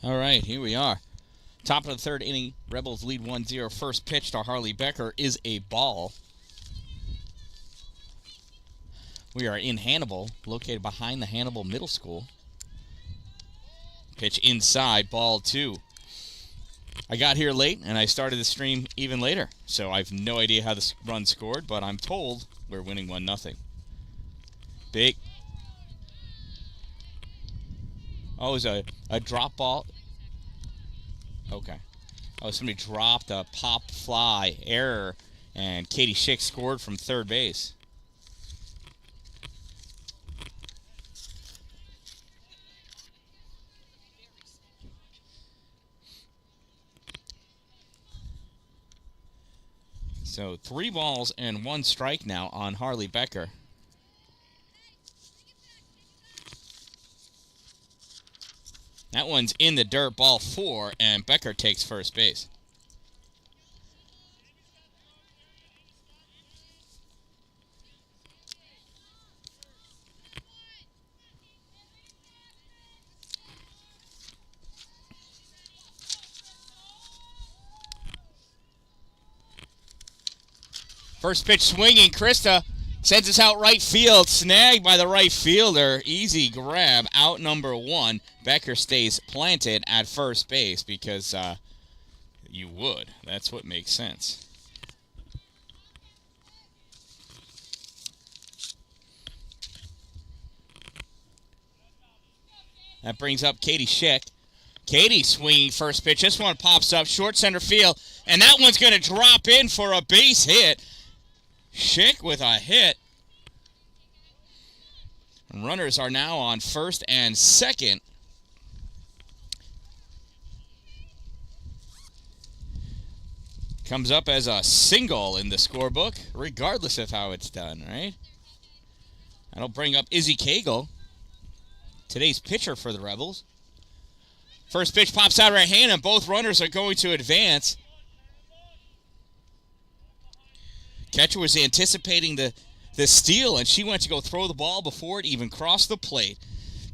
All right, here we are. Top of the third inning, Rebels lead 1-0. First pitch to Harley Becker is a ball. We are in Hannibal, located behind the Hannibal Middle School. Pitch inside, ball 2. I got here late, and I started the stream even later, so I have no idea how this run scored, but I'm told we're winning 1-0. Big. Oh, it was a drop ball. Okay. Oh, somebody dropped a pop fly error, and Katie Schick scored from third base. So 3 balls and 1 strike now on Harley Becker. That one's in the dirt, ball 4, and Becker takes first base. First pitch swinging, Krista sends us out right field, snagged by the right fielder. Easy grab, out number 1. Becker stays planted at first base because you would. That's what makes sense. That brings up Katie Schick. Katie swinging first pitch. This one pops up, short center field, and that one's going to drop in for a base hit. Schick with a hit. Runners are now on first and second. Comes up as a single in the scorebook, regardless of how it's done, right? That'll bring up Izzy Cagle, today's pitcher for the Rebels. First pitch pops out right hand, and both runners are going to advance. Catcher was anticipating the steal, and she went to go throw the ball before it even crossed the plate.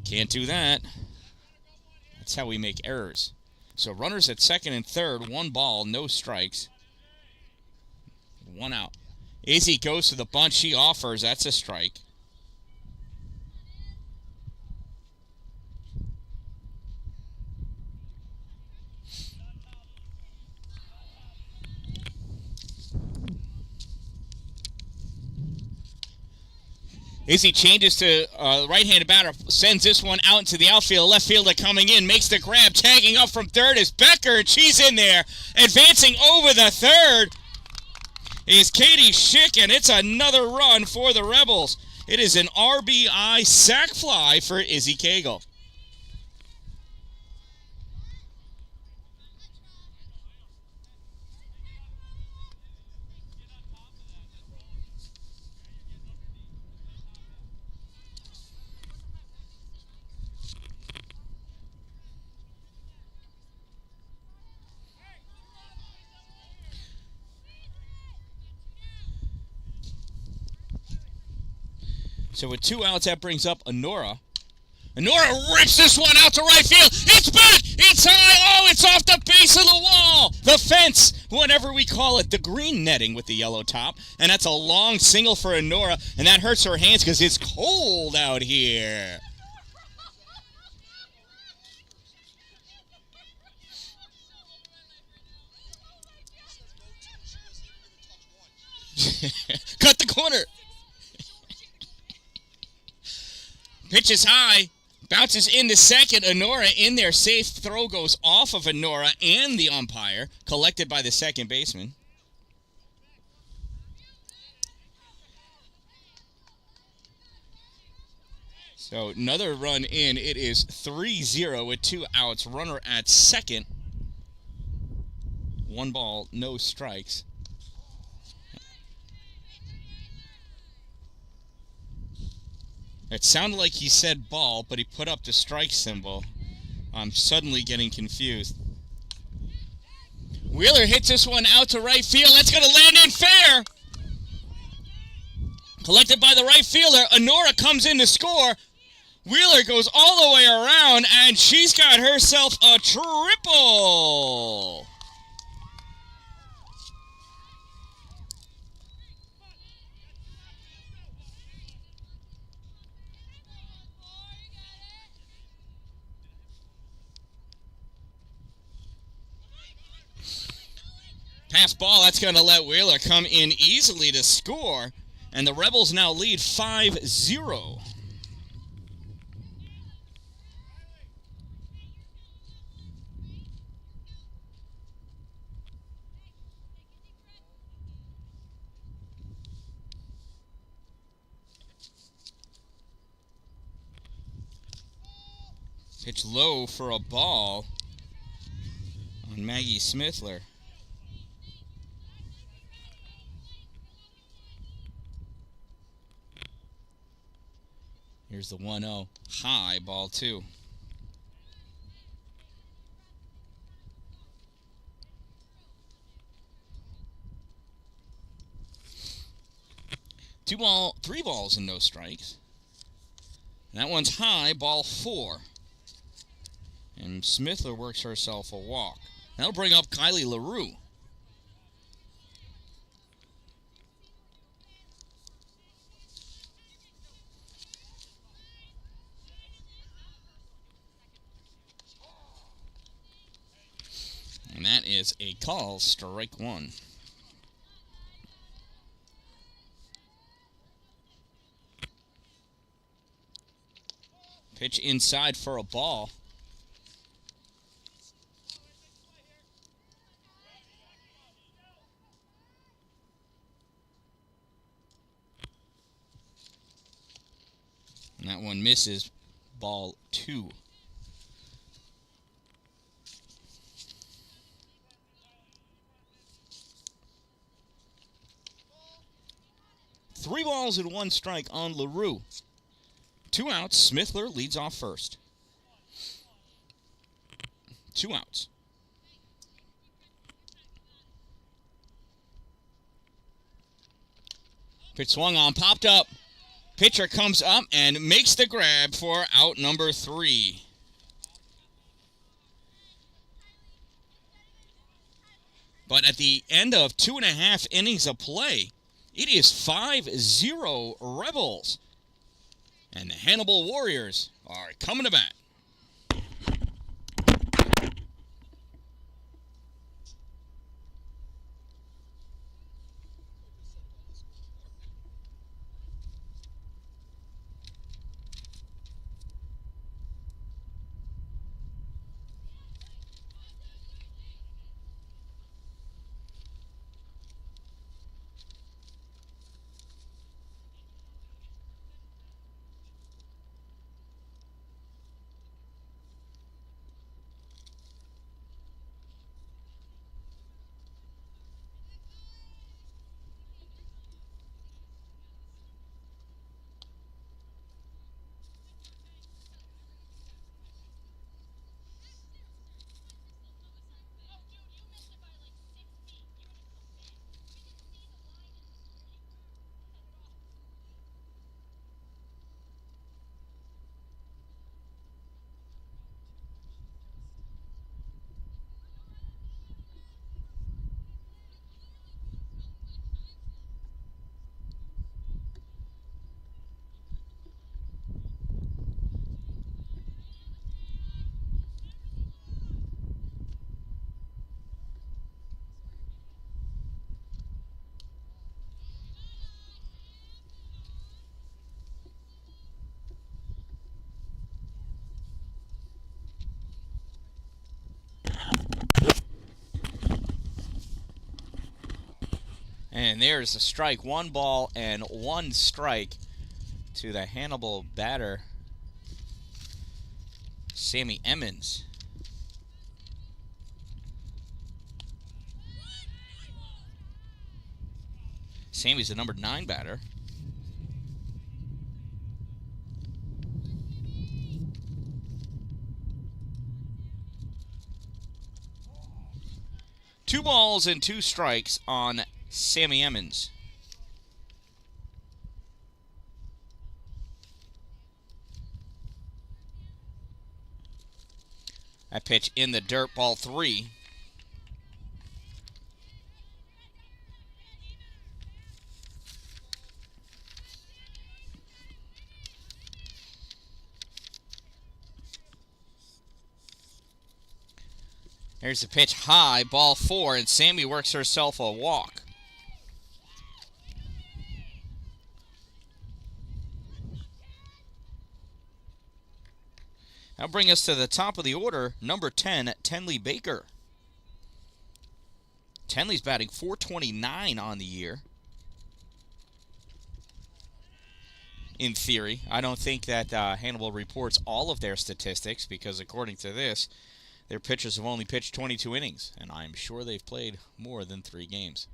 Can't do that. That's how we make errors. So runners at second and third, 1 ball, no strikes. 1 out. Izzy goes to the bunt. She offers. That's a strike. Izzy changes to right-handed batter, sends this one out into the outfield. Left fielder coming in, makes the grab, tagging up from third is Becker, and she's in there. Advancing over the third is Katie Schick, and it's another run for the Rebels. It is an RBI sac fly for Izzy Cagle. So with 2 outs, that brings up Honora. Honora rips this one out to right field. It's back! It's high! Oh, it's off the base of the wall! The fence, whatever we call it. The green netting with the yellow top. And that's a long single for Honora, and that hurts her hands because it's cold out here. Cut the corner. Pitch is high, bounces into second. Honora in there, safe throw goes off of Honora and the umpire, collected by the second baseman. So another run in. It is 3-0 with 2 outs. Runner at second. 1 ball, no strikes. It sounded like he said ball, but he put up the strike symbol. I'm suddenly getting confused. Wheeler hits this one out to right field. That's going to land in fair. Collected by the right fielder. Honora comes in to score. Wheeler goes all the way around, and she's got herself a triple. Pass ball, that's going to let Wheeler come in easily to score. And the Rebels now lead 5-0. Pitch low for a ball on Maggie Smithler. Here's the 1-0. High, ball 2. Three balls and no strikes. And that one's high, ball 4. And Smithler works herself a walk. That'll bring up Kylie LaRue. And that is a call, strike 1. Pitch inside for a ball. And that one misses, ball 2. Three balls and 1 strike on LaRue. 2 outs. Smithler leads off first. 2 outs. Pitch swung on, popped up. Pitcher comes up and makes the grab for out number 3. But at the end of 2.5 innings of play, it is 5-0 Rebels. And the Hannibal Warriors are coming to bat. And there's a strike. 1 ball and 1 strike to the Hannibal batter, Sammy Emmons. Sammy's the number 9 batter. Two balls and 2 strikes on Sammy Emmons. That pitch in the dirt, ball 3. There's the pitch high, ball 4, and Sammy works herself a walk. That'll bring us to the top of the order, number 10, Tenley Baker. Tenley's batting .429 on the year. In theory, I don't think that Hannibal reports all of their statistics because according to this, their pitchers have only pitched 22 innings, and I'm sure they've played more than 3 games.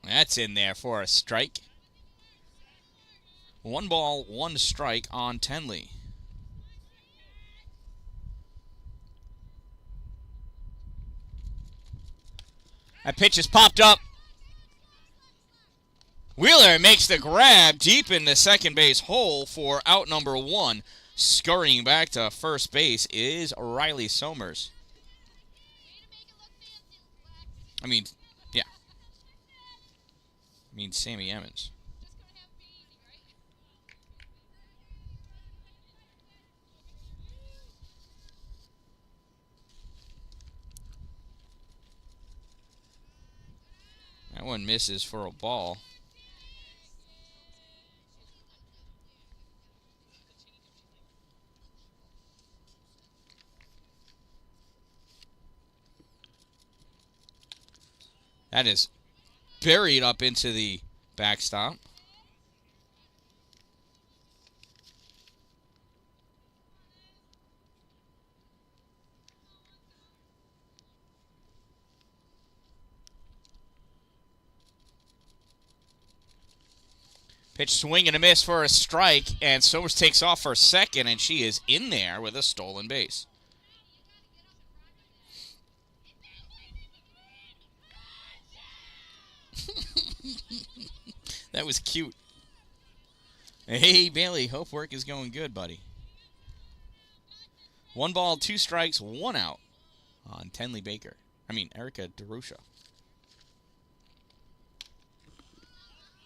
That's in there for a strike. 1 ball, 1 strike on Tenley. That pitch is popped up. Wheeler makes the grab deep in the second base hole for out number 1. Scurrying back to first base is Riley Somers. Sammy Emmons. That one misses for a ball. That is buried up into the backstop. Pitch swing and a miss for a strike, and Somers takes off for second, and she is in there with a stolen base. That was cute. Hey, Bailey, hope work is going good, buddy. 1 ball, 2 strikes, 1 out on Erica DeRocha.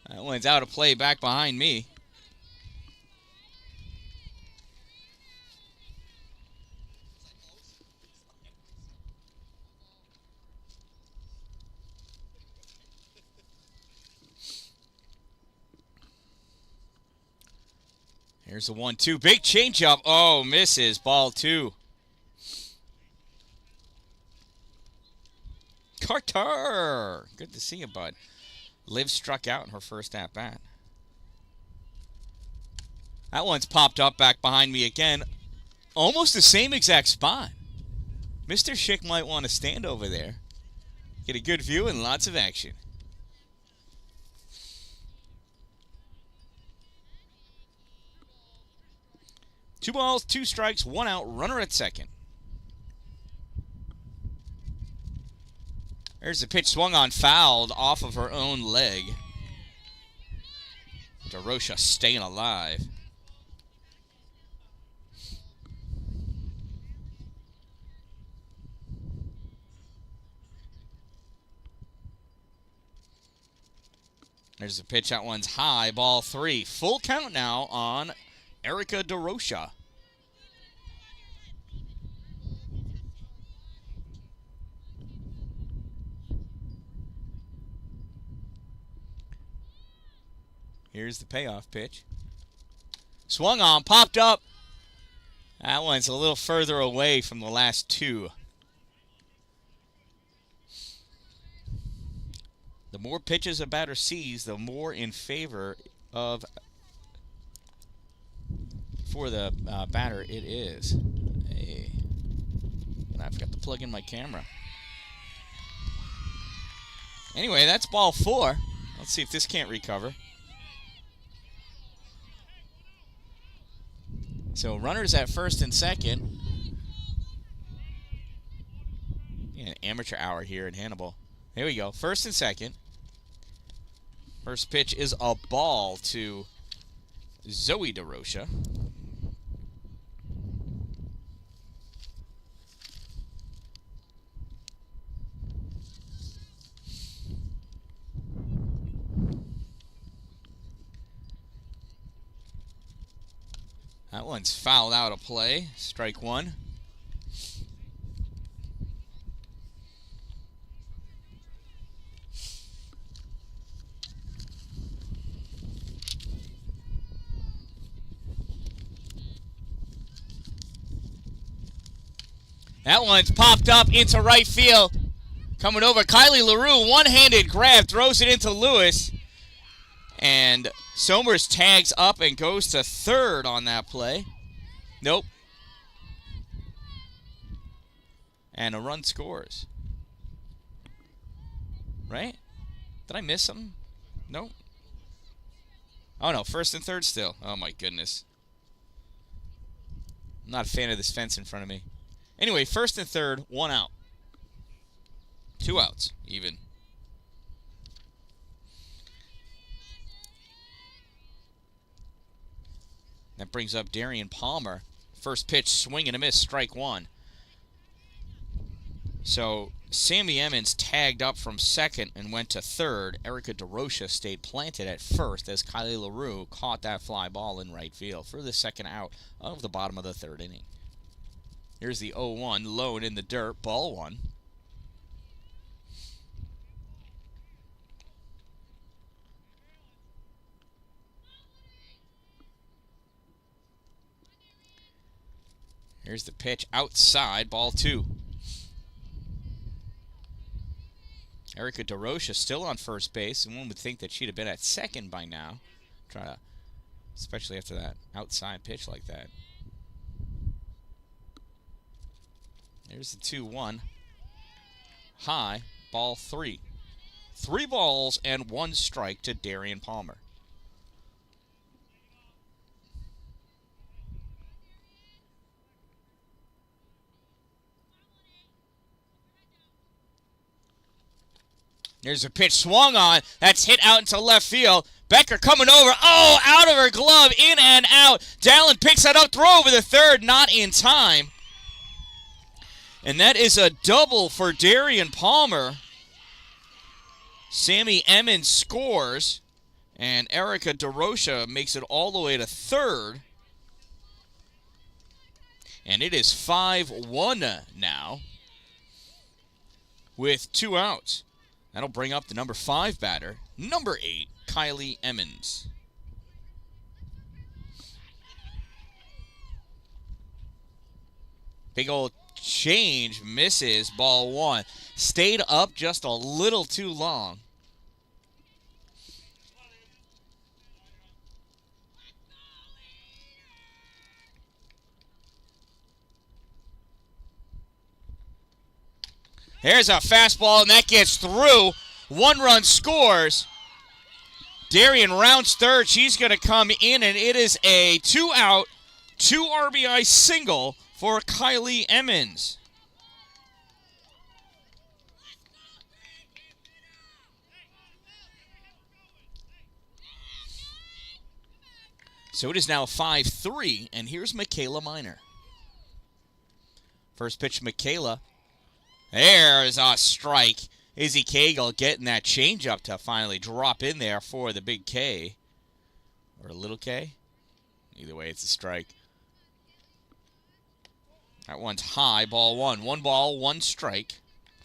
That one's out of play back behind me. Here's the 1-2. Big changeup. Oh, misses. Ball 2. Carter. Good to see you, bud. Liv struck out in her first at-bat. That one's popped up back behind me again. Almost the same exact spot. Mr. Schick might want to stand over there. Get a good view and lots of action. Two balls, 2 strikes, 1 out, runner at second. There's the pitch swung on, fouled off of her own leg. DeRocha staying alive. There's the pitch, that one's high, ball 3. Full count now on Erica DeRocha. Here's the payoff pitch. Swung on, popped up. That one's a little further away from the last 2. The more pitches a batter sees, the more in favor of for the batter it is. Hey. And I forgot to plug in my camera. Anyway, that's ball 4. Let's see if this can't recover. So runners at first and second. Yeah, amateur hour here at Hannibal. Here we go. First and second. First pitch is a ball to Zoe DeRocha. That one's fouled out of play. Strike one. That one's popped up into right field. Coming over, Kylie LaRue, one-handed grab, throws it into Lewis. And Somers tags up and goes to third on that play. Nope. And a run scores. Right? Did I miss something? Nope. Oh, no, first and third still. Oh, my goodness. I'm not a fan of this fence in front of me. Anyway, first and third, one out. 2 outs, even. That brings up Darian Palmer. First pitch, swing and a miss, strike one. So, Sammy Emmons tagged up from second and went to third. Erica DeRocha stayed planted at first as Kylie LaRue caught that fly ball in right field for the second out of the bottom of the third inning. Here's the 0-1, low in the dirt, ball one. Here's the pitch outside, ball two. Erica DeRocha still on first base, and one would think that she'd have been at second by now. Especially after that outside pitch like that. There's the 2-1. High, ball three. 3 balls and 1 strike to Darian Palmer. There's a pitch swung on. That's hit out into left field. Becker coming over. Oh, out of her glove. In and out. Dalin picks that up. Throw over the third. Not in time. And that is a double for Darian Palmer. Sammy Emmons scores. And Erica DeRocha makes it all the way to third. And it is 5-1 now with 2 outs. That'll bring up the number 5 batter, number 8, Kylie Emmons. Big old change, misses, ball one. Stayed up just a little too long. There's a fastball, and that gets through. 1 run scores. Darian rounds third. She's going to come in, and it is a 2-out, 2 RBI single for Kylie Emmons. So it is now 5-3, and here's Michaela Miner. First pitch, Michaela. There's a strike. Izzy Cagle getting that changeup to finally drop in there for the big K. Or a little K. Either way, it's a strike. That one's high, ball one. 1 ball, 1 strike.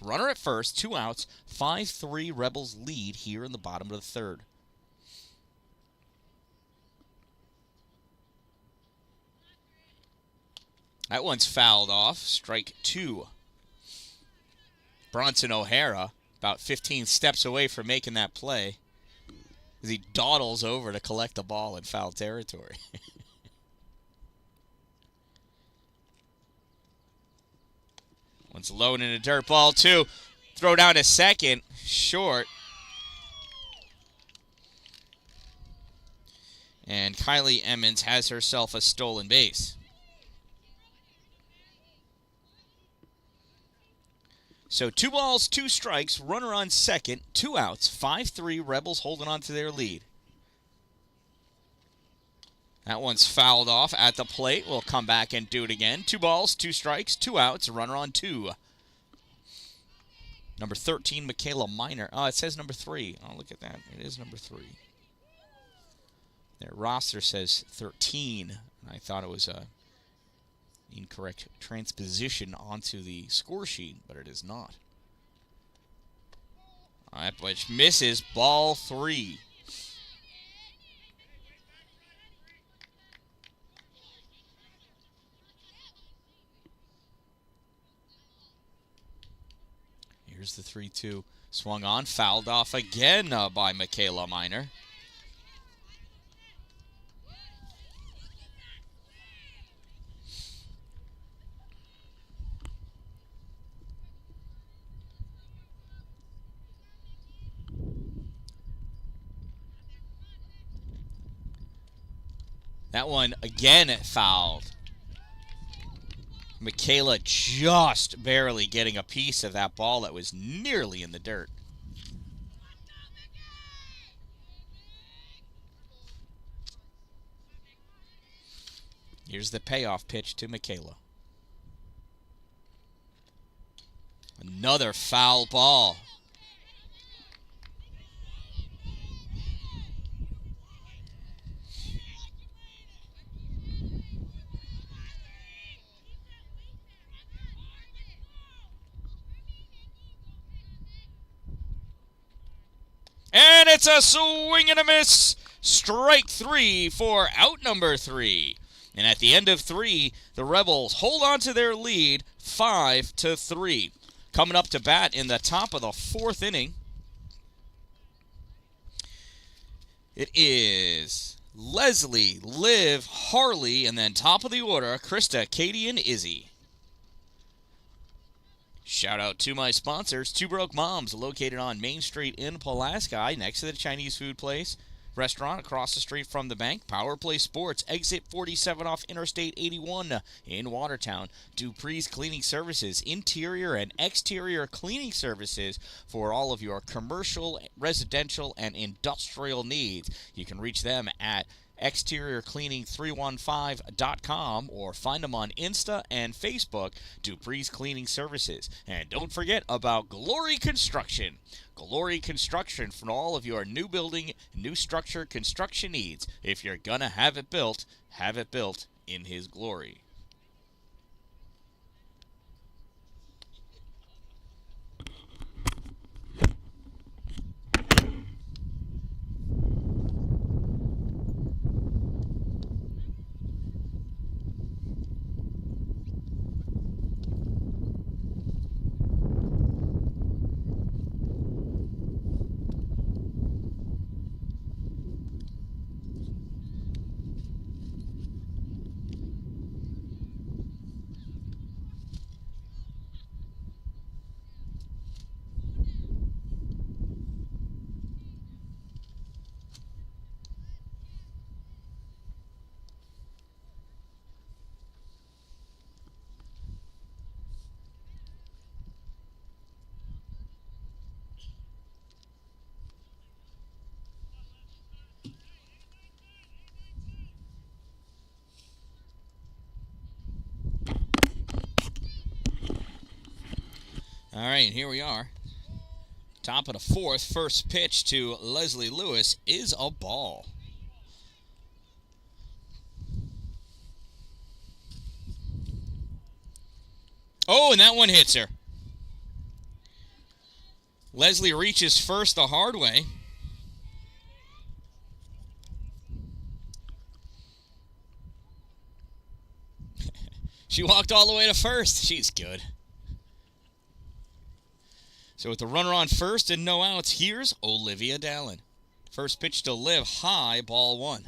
Runner at first, 2 outs. 5-3 Rebels lead here in the bottom of the third. That one's fouled off. Strike 2. Bronson O'Hara, about 15 steps away from making that play, as he dawdles over to collect the ball in foul territory. One's low in a dirt, ball 2. Throw down to second, short. And Kylie Emmons has herself a stolen base. So 2 balls, 2 strikes, runner on second, 2 outs, 5-3, Rebels holding on to their lead. That one's fouled off at the plate. We'll come back and do it again. 2 balls, 2 strikes, 2 outs, runner on 2. Number 13, Michaela Miner. Oh, it says number 3. Oh, look at that. It is number 3. Their roster says 13. I thought it was a incorrect transposition onto the score sheet, but it is not. All right, which misses. Ball 3. Here's the 3-2. Swung on, fouled off again by Michaela Miner. That one again fouled. Michaela just barely getting a piece of that ball that was nearly in the dirt. Here's the payoff pitch to Michaela. Another foul ball. And it's a swing and a miss. Strike 3 for out number 3. And at the end of 3, the Rebels hold on to their lead 5-3. Coming up to bat in the top of the 4th inning, it is Leslie, Liv, Harley, and then top of the order, Krista, Katie, and Izzy. Shout out to my sponsors, Two Broke Moms, located on Main Street in Pulaski, next to the Chinese food place. Restaurant across the street from the bank. Power Play Sports, exit 47 off Interstate 81 in Watertown. Dupree's Cleaning Services, interior and exterior cleaning services for all of your commercial, residential, and industrial needs. You can reach them at exteriorcleaning315.com or find them on Insta and Facebook, Dupree's Cleaning Services. And don't forget about Glory Construction. Glory Construction for all of your new building, new structure construction needs. If you're gonna have it built in His glory. All right, here we are. Top of the 4th, first pitch to Leslie Lewis is a ball. Oh, and that one hits her. Leslie reaches first the hard way. She walked all the way to first. She's good. So with the runner on first and no outs, here's Olivia Dallin. First pitch to Liv, high, ball 1.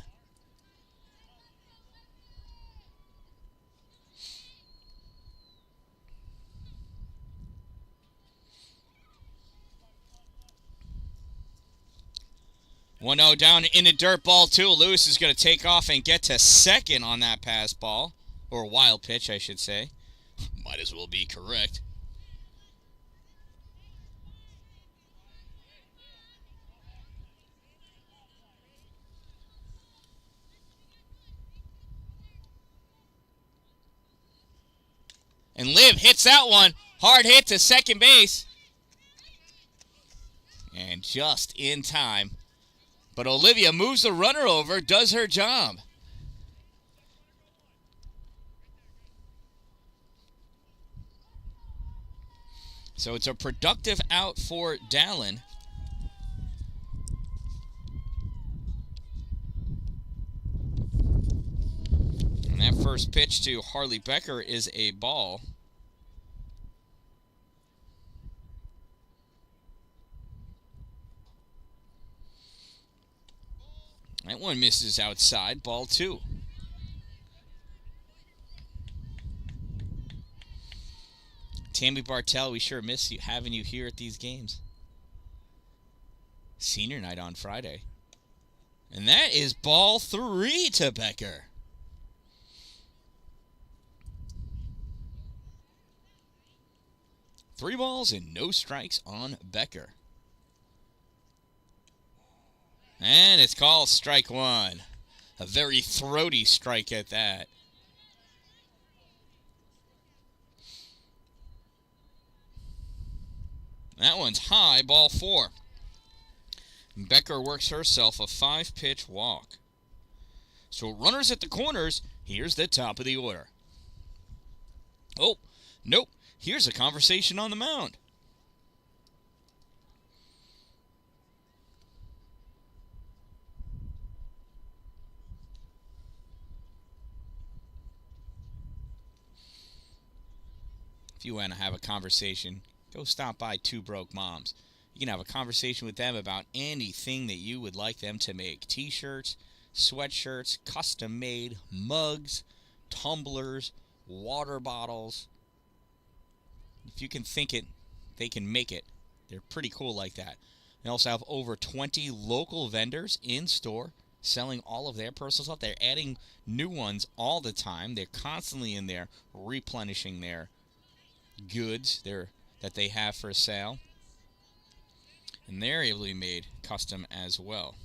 One 0 down in the dirt, ball 2. Lewis is going to take off and get to second on that pass ball. Or wild pitch, I should say. Might as well be correct. And Liv hits that one. Hard hit to second base. And just in time. But Olivia moves the runner over, does her job. So it's a productive out for Dan-Dalin. And that first pitch to Harley Becker is a ball. That one misses outside, ball 2. Tammy Bartell, we sure miss you having you here at these games. Senior night on Friday. And that is ball 3 to Becker. Three balls and no strikes on Becker. And it's called strike 1. A very throaty strike at that. That one's high, ball 4. Becker works herself a 5-pitch walk. So runners at the corners, here's the top of the order. Oh, nope, here's a conversation on the mound. If you want to have a conversation, go stop by Two Broke Moms. You can have a conversation with them about anything that you would like them to make. T-shirts, sweatshirts, custom-made, mugs, tumblers, water bottles. If you can think it, they can make it. They're pretty cool like that. They also have over 20 local vendors in store selling all of their personal stuff. They're adding new ones all the time. They're constantly in there replenishing their goods that they have for sale. And they're able to be made custom as well.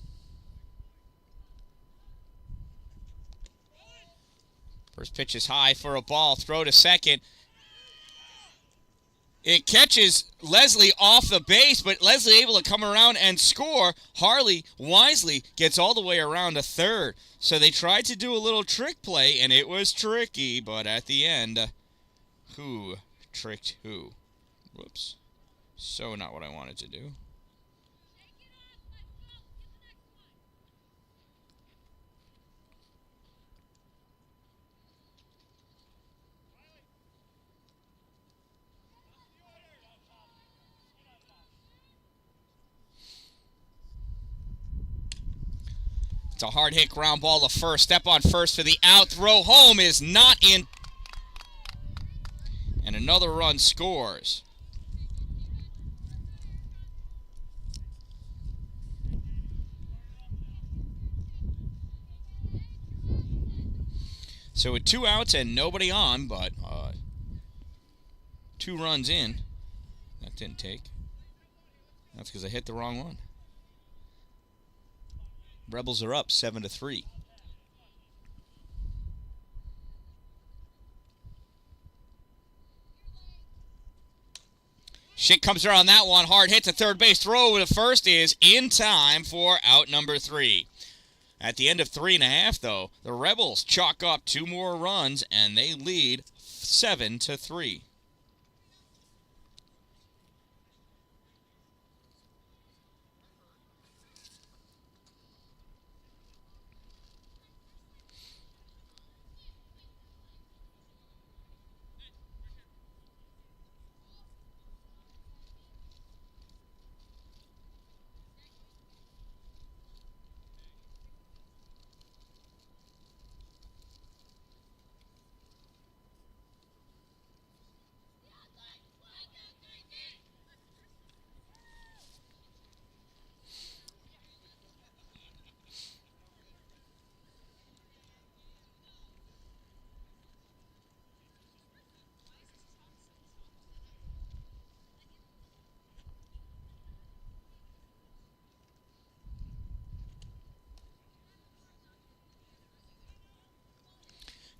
First pitch is high for a ball. Throw to second. It catches Leslie off the base, but Leslie able to come around and score. Harley wisely gets all the way around to third. So they tried to do a little trick play, and it was tricky, but at the end, who tricked who? Whoops. So not what I wanted to do. It's a hard hit ground ball to first. Step on first for the out. Throw home is not in. And another run scores. So with 2 outs and nobody on, but 2 runs in. That didn't take. That's because I hit the wrong one. Rebels are up 7-3. Shit comes around that one. Hard hit to third base. Throw to first is in time for out number 3. At the end of 3.5, though, the Rebels chalk up 2 more runs and they lead 7-3.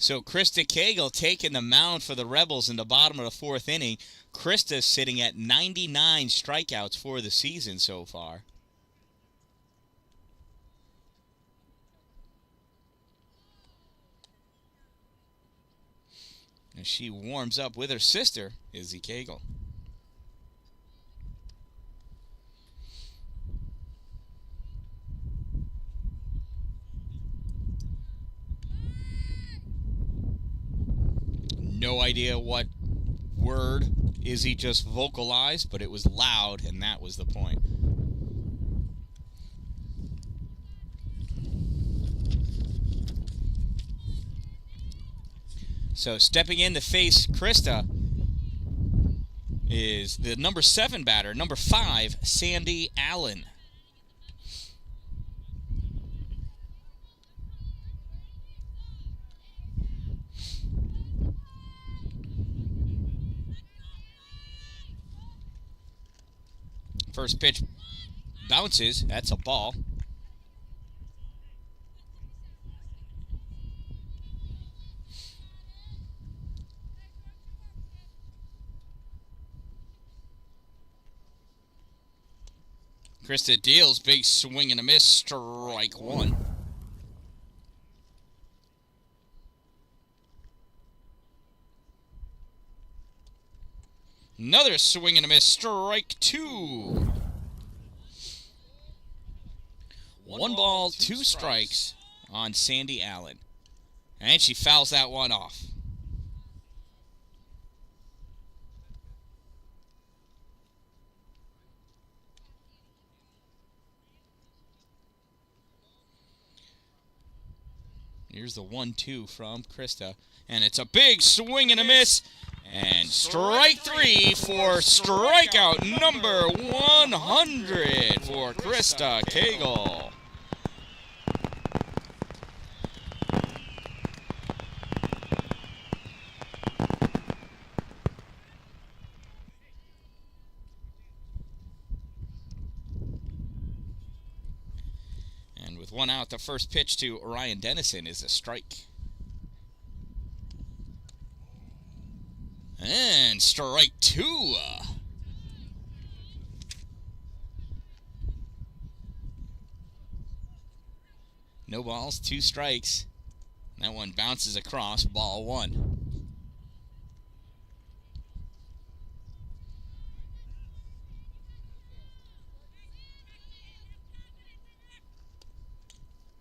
So Krista Cagle taking the mound for the Rebels in the bottom of the 4th inning. Krista sitting at 99 strikeouts for the season so far. as she warms up with her sister, Izzy Cagle. No idea what word Izzy just vocalized, but it was loud, and that was the point. So stepping in to face Krista is the number 7 batter, number 5, Sandy Allen. First pitch bounces. That's a ball. Krista deals. Big swing and a miss. Strike 1. Another swing and a miss. Strike 2. 1 ball, 2 strikes on Sandy Allen. And she fouls that one off. Here's the 1-2 from Krista. And it's a big swing and a miss. And strike 3 for strikeout number 100 for Krista Cagle. And with 1 out, the first pitch to Ryan Dennison is a strike. And strike 2. No balls, 2 strikes. That one bounces across, ball 1.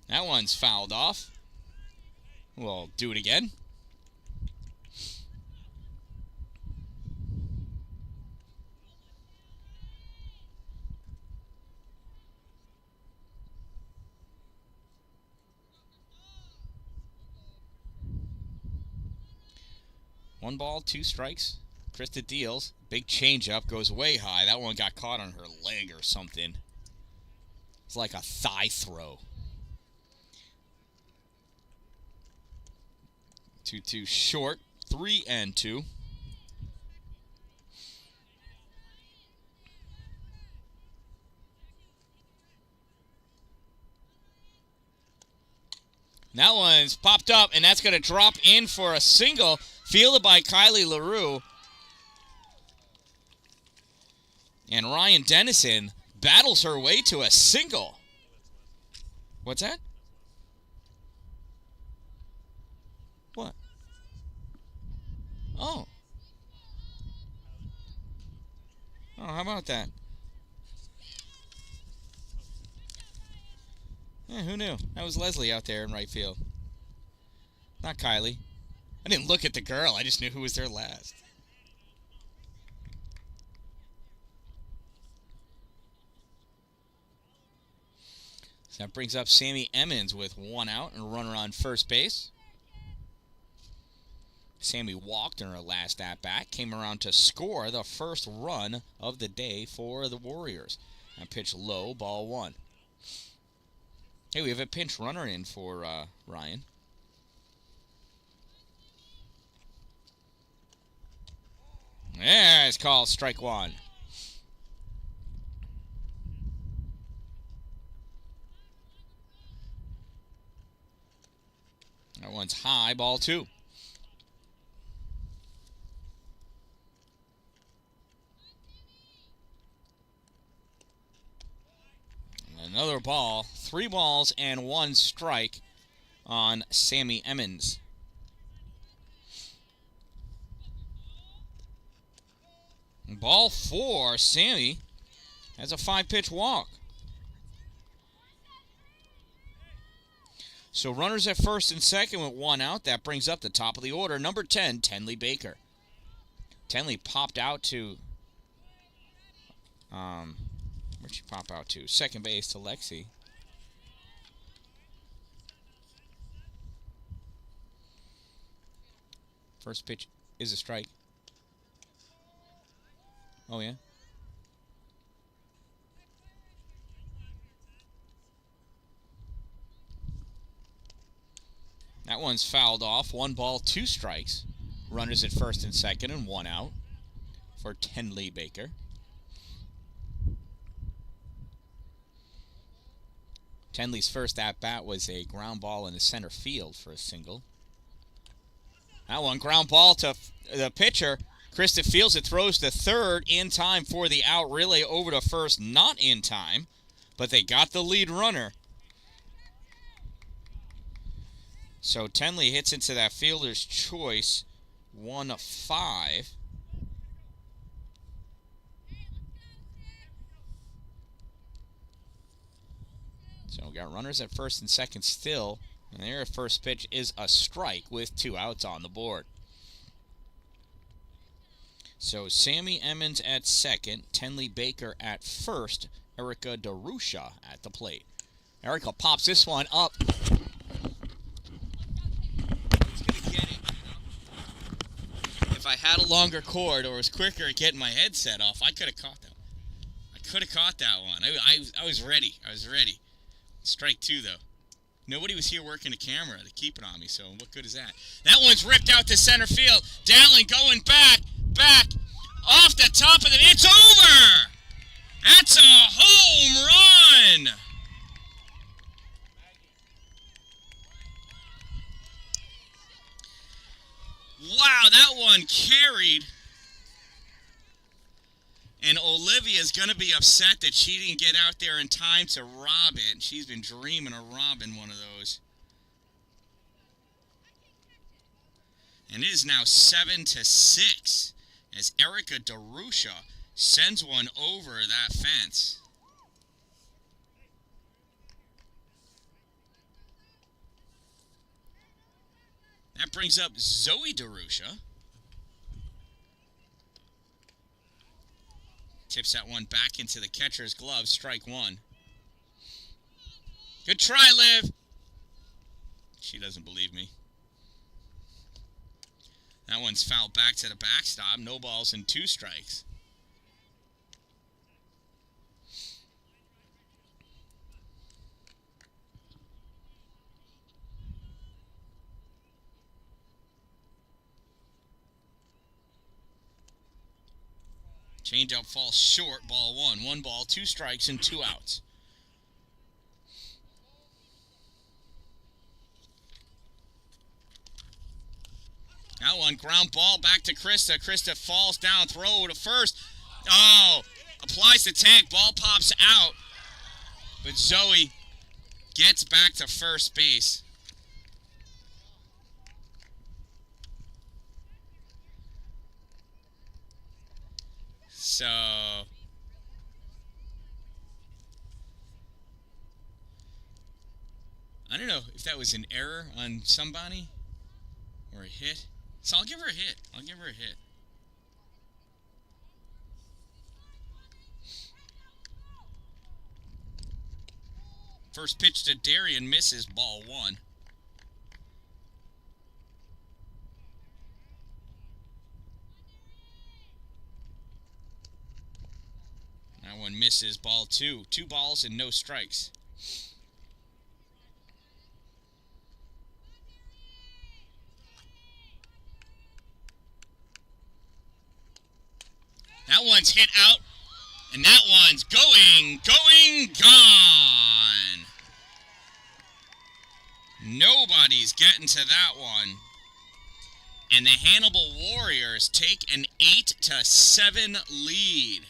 That one's fouled off. We'll do it again. One ball, 2 strikes. Krista deals. Big changeup goes way high. That one got caught on her leg or something. It's like a thigh throw. 2-2 short. 3-2. That one's popped up, and that's going to drop in for a single, fielded by Kylie LaRue. And Ryan Dennison battles her way to a single. What's that? What? Oh. Oh, how about that? Yeah, who knew? That was Leslie out there in right field. Not Kylie. I didn't look at the girl. I just knew who was there last. So that brings up Sammy Emmons with 1 out and a runner on first base. Sammy walked in her last at-bat. Came around to score the first run of the day for the Warriors. And pitch low, ball 1. Hey, we have a pinch runner in for Ryan. Yeah, it's called strike 1. That one's high, ball 2. Another ball. 3 balls and 1 strike on Sammy Emmons. Ball 4, Sammy has a 5-pitch walk. So runners at first and second with 1 out. That brings up the top of the order. Number 10, Tenley Baker. Tenley popped out to... where'd she pop out to? Second base to Lexi. First pitch is a strike. Oh, yeah? That one's fouled off. 1 ball, 2 strikes. Runners at first and second and 1 out for Tenley Baker. Tenley's first at-bat was a ground ball in the center field for a single. That one, ground ball to the pitcher. Krista fields it, throws to third in time for the out. Relay over to first, not in time, but they got the lead runner. So Tenley hits into that fielder's choice, 1-5. So we got runners at first and second still, and their first pitch is a strike with 2 outs on the board. So Sammy Emmons at second, Tenley Baker at first, Erica DeRusha at the plate. Erica pops this one up. If I had a longer cord or was quicker at getting my headset off, I could have caught that. I could have caught that one. I was ready. I was ready. Strike 2, though. Nobody was here working the camera to keep it on me, so what good is that? That one's ripped out to center field. Dan-Dalin going back, off the top of it. It's over! That's a home run! Wow, that one carried. And Olivia's going to be upset that she didn't get out there in time to rob it. She's been dreaming of robbing one of those. And it is now 7-6 as Erica DeRusha sends one over that fence. That brings up Zoe DeRusha. Tips that one back into the catcher's glove, strike 1. Good try, Liv. She doesn't believe me. That one's fouled back to the backstop. No balls and 2 strikes. Changeup falls short, ball 1. 1 ball, 2 strikes, and 2 outs. That one, ground ball back to Krista. Krista falls down, throw to first. Oh, applies the tag, ball pops out. But Zoe gets back to first base. So, I don't know if that was an error on somebody or a hit. So I'll give her a hit. First pitch to Darian misses, ball 1. That one misses, ball 2. 2 balls and no strikes. That one's hit out, and that one's going, gone. Nobody's getting to that one. And the Hannibal Warriors take an 8-7 lead.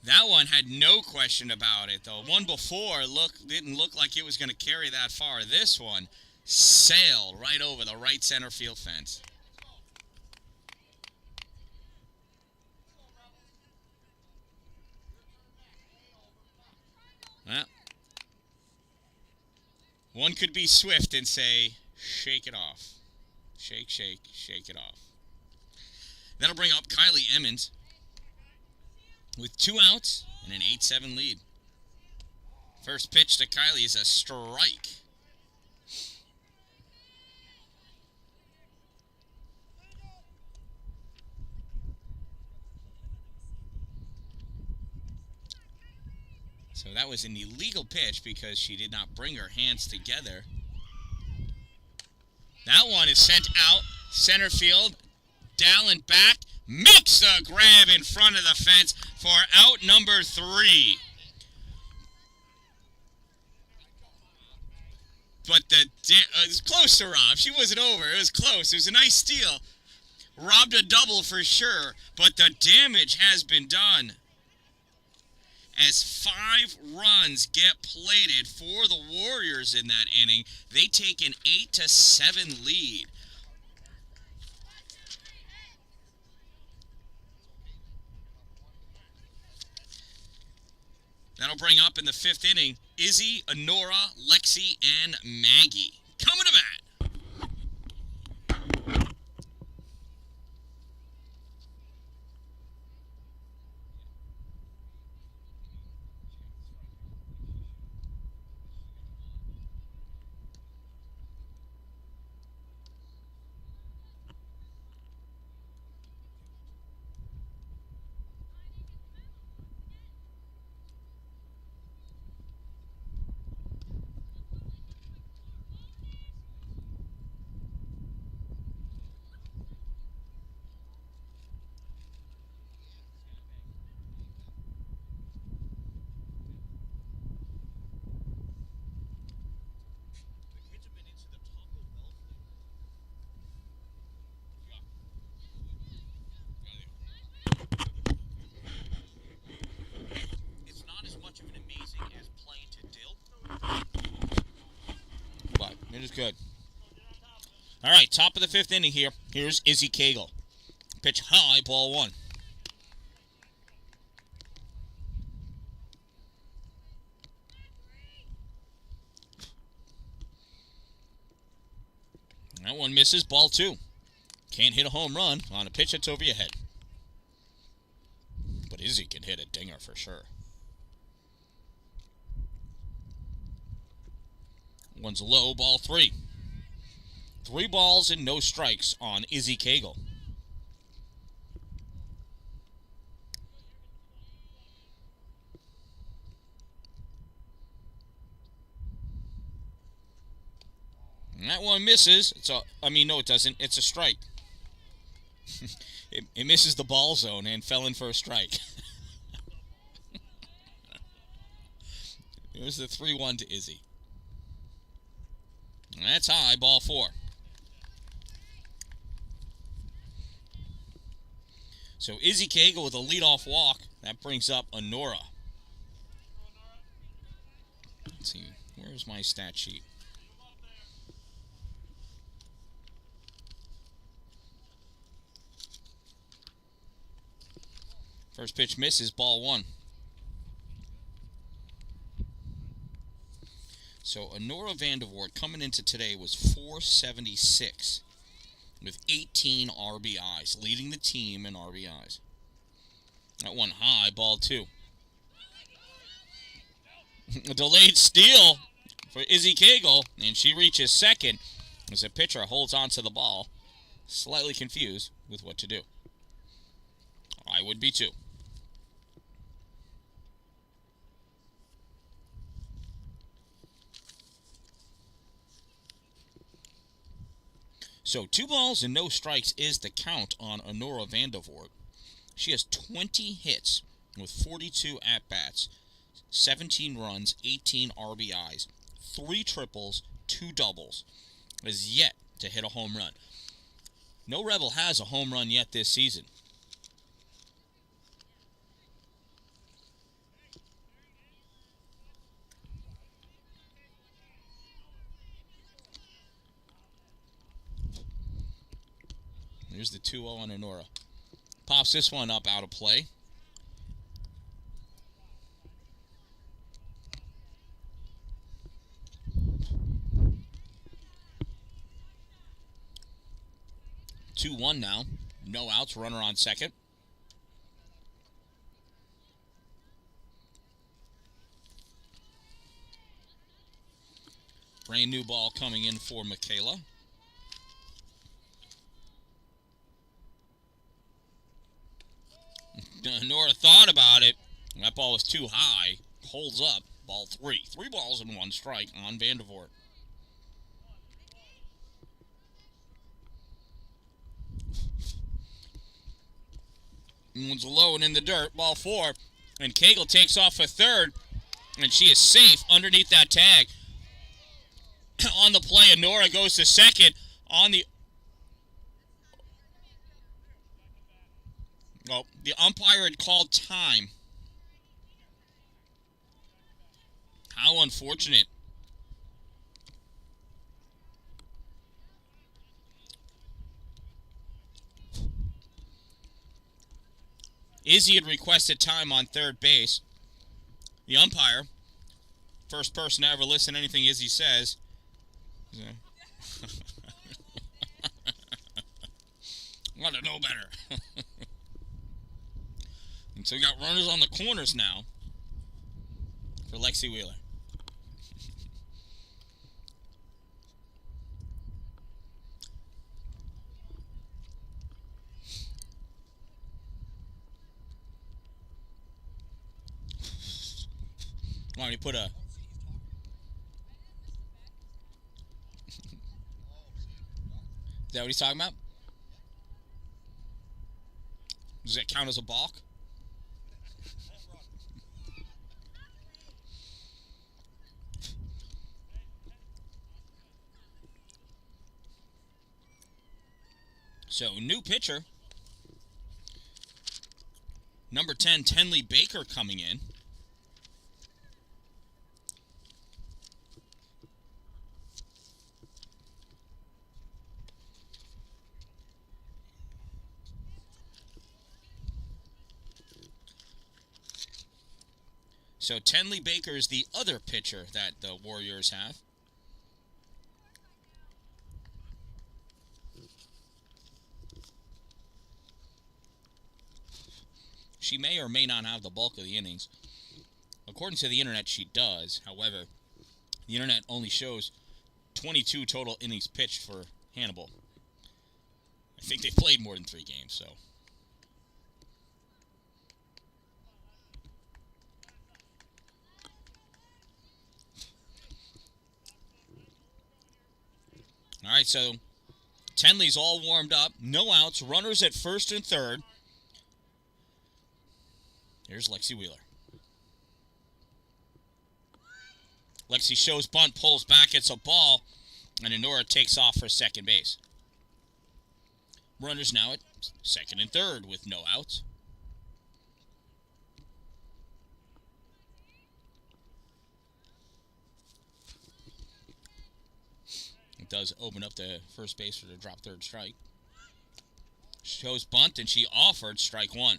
That one had no question about it, though. One before didn't look like it was going to carry that far. This one sailed right over the right center field fence. Well, one could be swift and say, shake it off. Shake, shake, shake it off. That'll bring up Kylie Emmons with 2 outs and an 8-7 lead. First pitch to Kylie is a strike. So that was an illegal pitch because she did not bring her hands together. That one is sent out. Center field. Dan-Dalin back. Makes the grab in front of the fence for out number 3. But it was close to Rob. She wasn't over. It was close. It was a nice steal. Robbed a double for sure. But the damage has been done. As 5 runs get plated for the Warriors in that inning, they take an 8-7 lead. That'll bring up in the 5th inning Izzy, Honora, Lexi, and Maggie. Coming to bat. It is good. All right, top of the 5th inning here. Here's Izzy Cagle. Pitch high, ball 1. That one misses, ball 2. Can't hit a home run on a pitch that's over your head. But Izzy can hit a dinger for sure. One's low, ball 3. 3 balls and no strikes on Izzy Cagle. And that one misses. No, it doesn't. It's a strike. it misses the ball zone and fell in for a strike. It was the 3-1 to Izzy. And that's high, ball 4. So Izzy Cagle with a leadoff walk. That brings up Honora. Let's see, where's my stat sheet? First pitch misses, ball 1. So Honora Vandervoort coming into today was .476 with 18 RBIs, leading the team in RBIs. That one high, ball 2. A delayed steal for Izzy Cagle, and she reaches second as the pitcher holds on to the ball, slightly confused with what to do. I would be too. So 2 balls and no strikes is the count on Honora Vandervoort. She has 20 hits with 42 at-bats, 17 runs, 18 RBIs, 3 triples, 2 doubles. Has yet to hit a home run. No Rebel has a home run yet this season. Here's the 2-0 on Honora. Pops this one up out of play. Two one now. No outs. Runner on second. Brand new ball coming in for Michaela. Nora thought about it. That ball was too high. Holds up. Ball 3. 3 balls and 1 strike on Vandervoort. One's low and in the dirt. Ball 4. And Cagle takes off for third. And she is safe underneath that tag. On the play, Nora goes to second. On the... Well, the umpire had called time. How unfortunate. Izzy had requested time on third base. The umpire, first person to ever listen to anything Izzy says. Want to know better. And so we got runners on the corners now for Lexi Wheeler. Why don't you put a... Is that what he's talking about? Does that count as a balk? So, new pitcher. Number 10, Tenley Baker coming in. So Tenley Baker is the other pitcher that the Warriors have. She may or may not have the bulk of the innings. According to the internet, she does. However, the internet only shows 22 total innings pitched for Hannibal. I think they played more than 3 games, so... All right, so Tenley's all warmed up. No outs. Runners at first and third. Here's Lexi Wheeler. Lexi shows bunt, pulls back. It's a ball, and Honora takes off for second base. Runners now at second and third with no outs. Does open up the first base for the drop third strike. Shows bunt, and she offered strike 1.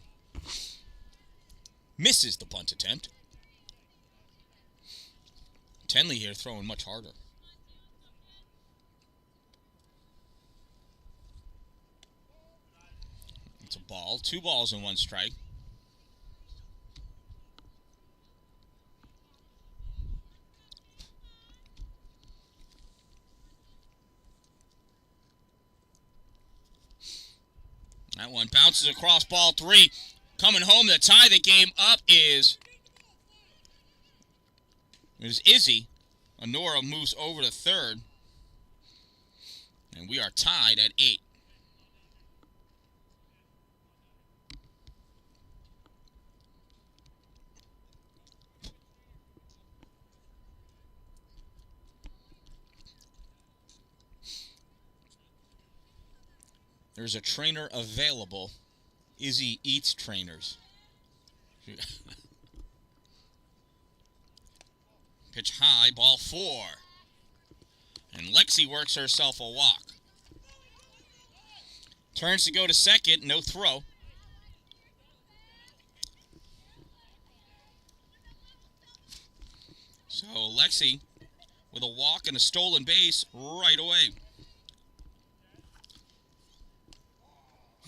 Misses the bunt attempt. Tenley here throwing much harder. It's a ball. 2 balls and 1 strike. That one bounces across ball 3. Coming home to tie the game up is Izzy. Honora moves over to third. And we are tied at 8. There's a trainer available. Izzy eats trainers. Pitch high, ball 4. And Lexi works herself a walk. Turns to go to second. No throw. So Lexi with a walk and a stolen base right away.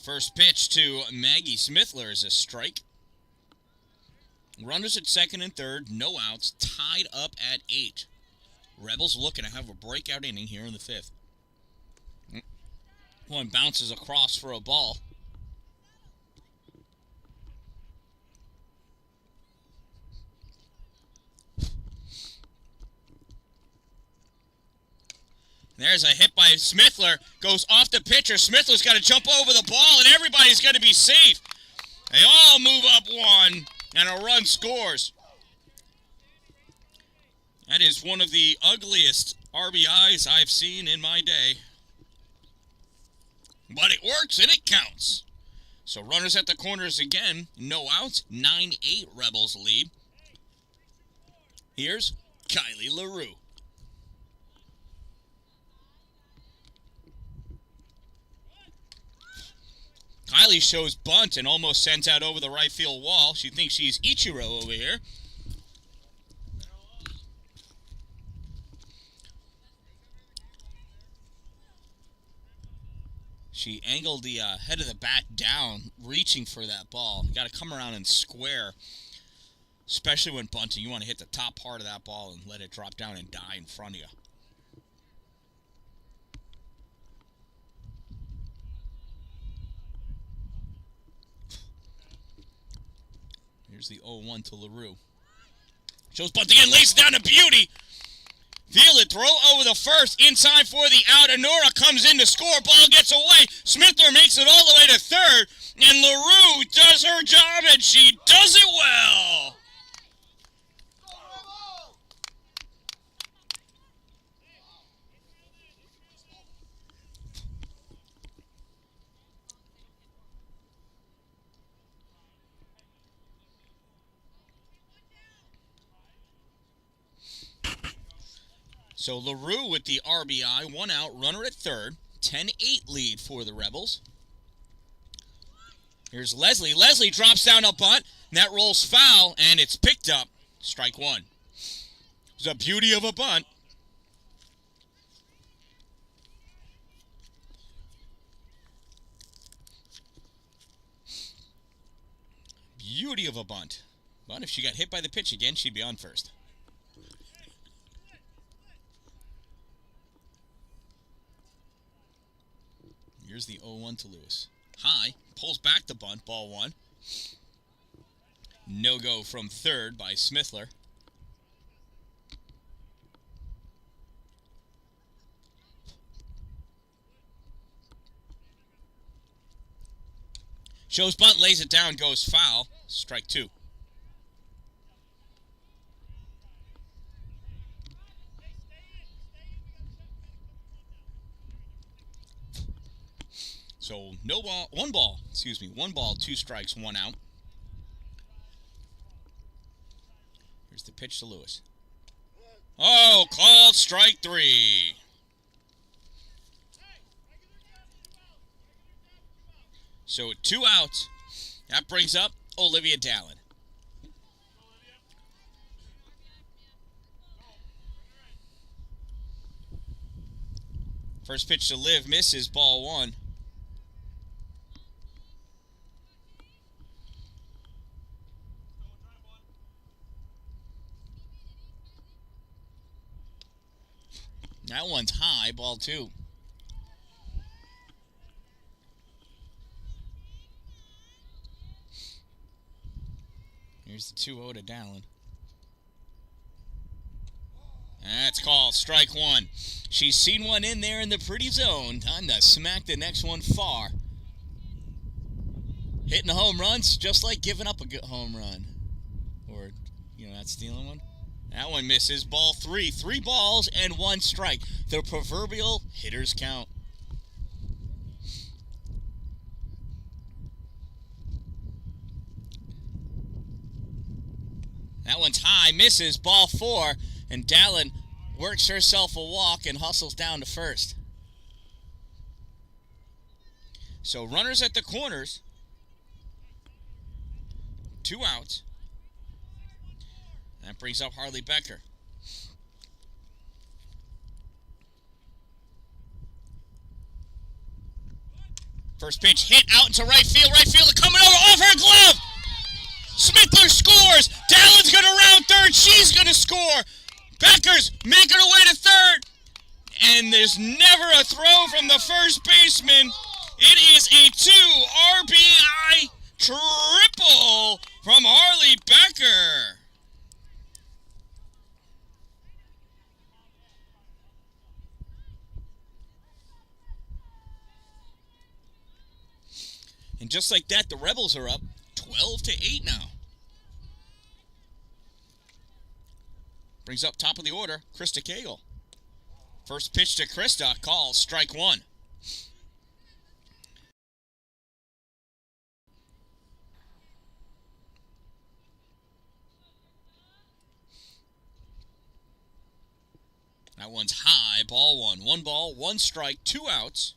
First pitch to Maggie Smithler is a strike. Runners at second and third, no outs, tied up at 8. Rebels looking to have a breakout inning here in the 5th. One bounces across for a ball. There's a hit by Smithler. Goes off the pitcher. Smithler's got to jump over the ball, and everybody's got to be safe. They all move up one, and a run scores. That is one of the ugliest RBIs I've seen in my day. But it works, and it counts. So runners at the corners again. No outs. 9-8 Rebels lead. Here's Kylie LaRue. Kylie shows bunt and almost sends out over the right field wall. She thinks she's Ichiro over here. She angled the head of the bat down, reaching for that ball. You got to come around and square, especially when bunting. You want to hit the top part of that ball and let it drop down and die in front of you. Here's the 0-1 to LaRue. Shows bunt again, lays it down to Beauty. Feel it, throw over the first, inside for the out. Honora comes in to score, ball gets away. Smithler makes it all the way to third, and LaRue does her job, and she does it well. So LaRue with the RBI, 1 out, runner at third. 10-8 lead for the Rebels. Here's Leslie. Leslie drops down a bunt. And that rolls foul, and it's picked up. Strike 1. It's a beauty of a bunt. Beauty of a bunt. But if she got hit by the pitch again, she'd be on first. Here's the 0-1 to Lewis. High, pulls back the bunt, ball 1. No-go from third by Smithler. Shows bunt, lays it down, goes foul. Strike 2. So, one ball, 2 strikes, 1 out. Here's the pitch to Lewis. Oh, called strike 3. So, 2 outs. That brings up Olivia Dallin. First pitch to Liv, misses, ball 1. That one's high, ball 2. Here's the 2-0 to Dallin. That's called strike 1. She's seen one in there in the pretty zone. Time to smack the next one far. Hitting the home runs, just like giving up a good home run. Or, not stealing one. That one misses. Ball 3. 3 balls and 1 strike. The proverbial hitter's count. That one's high. Misses. Ball 4. And Dallin works herself a walk and hustles down to first. So runners at the corners. 2 outs. That brings up Harley Becker. First pitch hit out into right field. Right fielder coming over off her glove. Smithler scores. Dallin's going to round third. She's going to score. Becker's making her way to third. And there's never a throw from the first baseman. It is a 2 RBI triple from Harley Becker. And just like that, the Rebels are up 12-8 now. Brings up top of the order, Krista Cagle. First pitch to Krista, calls strike 1. That one's high, ball 1. 1 ball, 1 strike, 2 outs.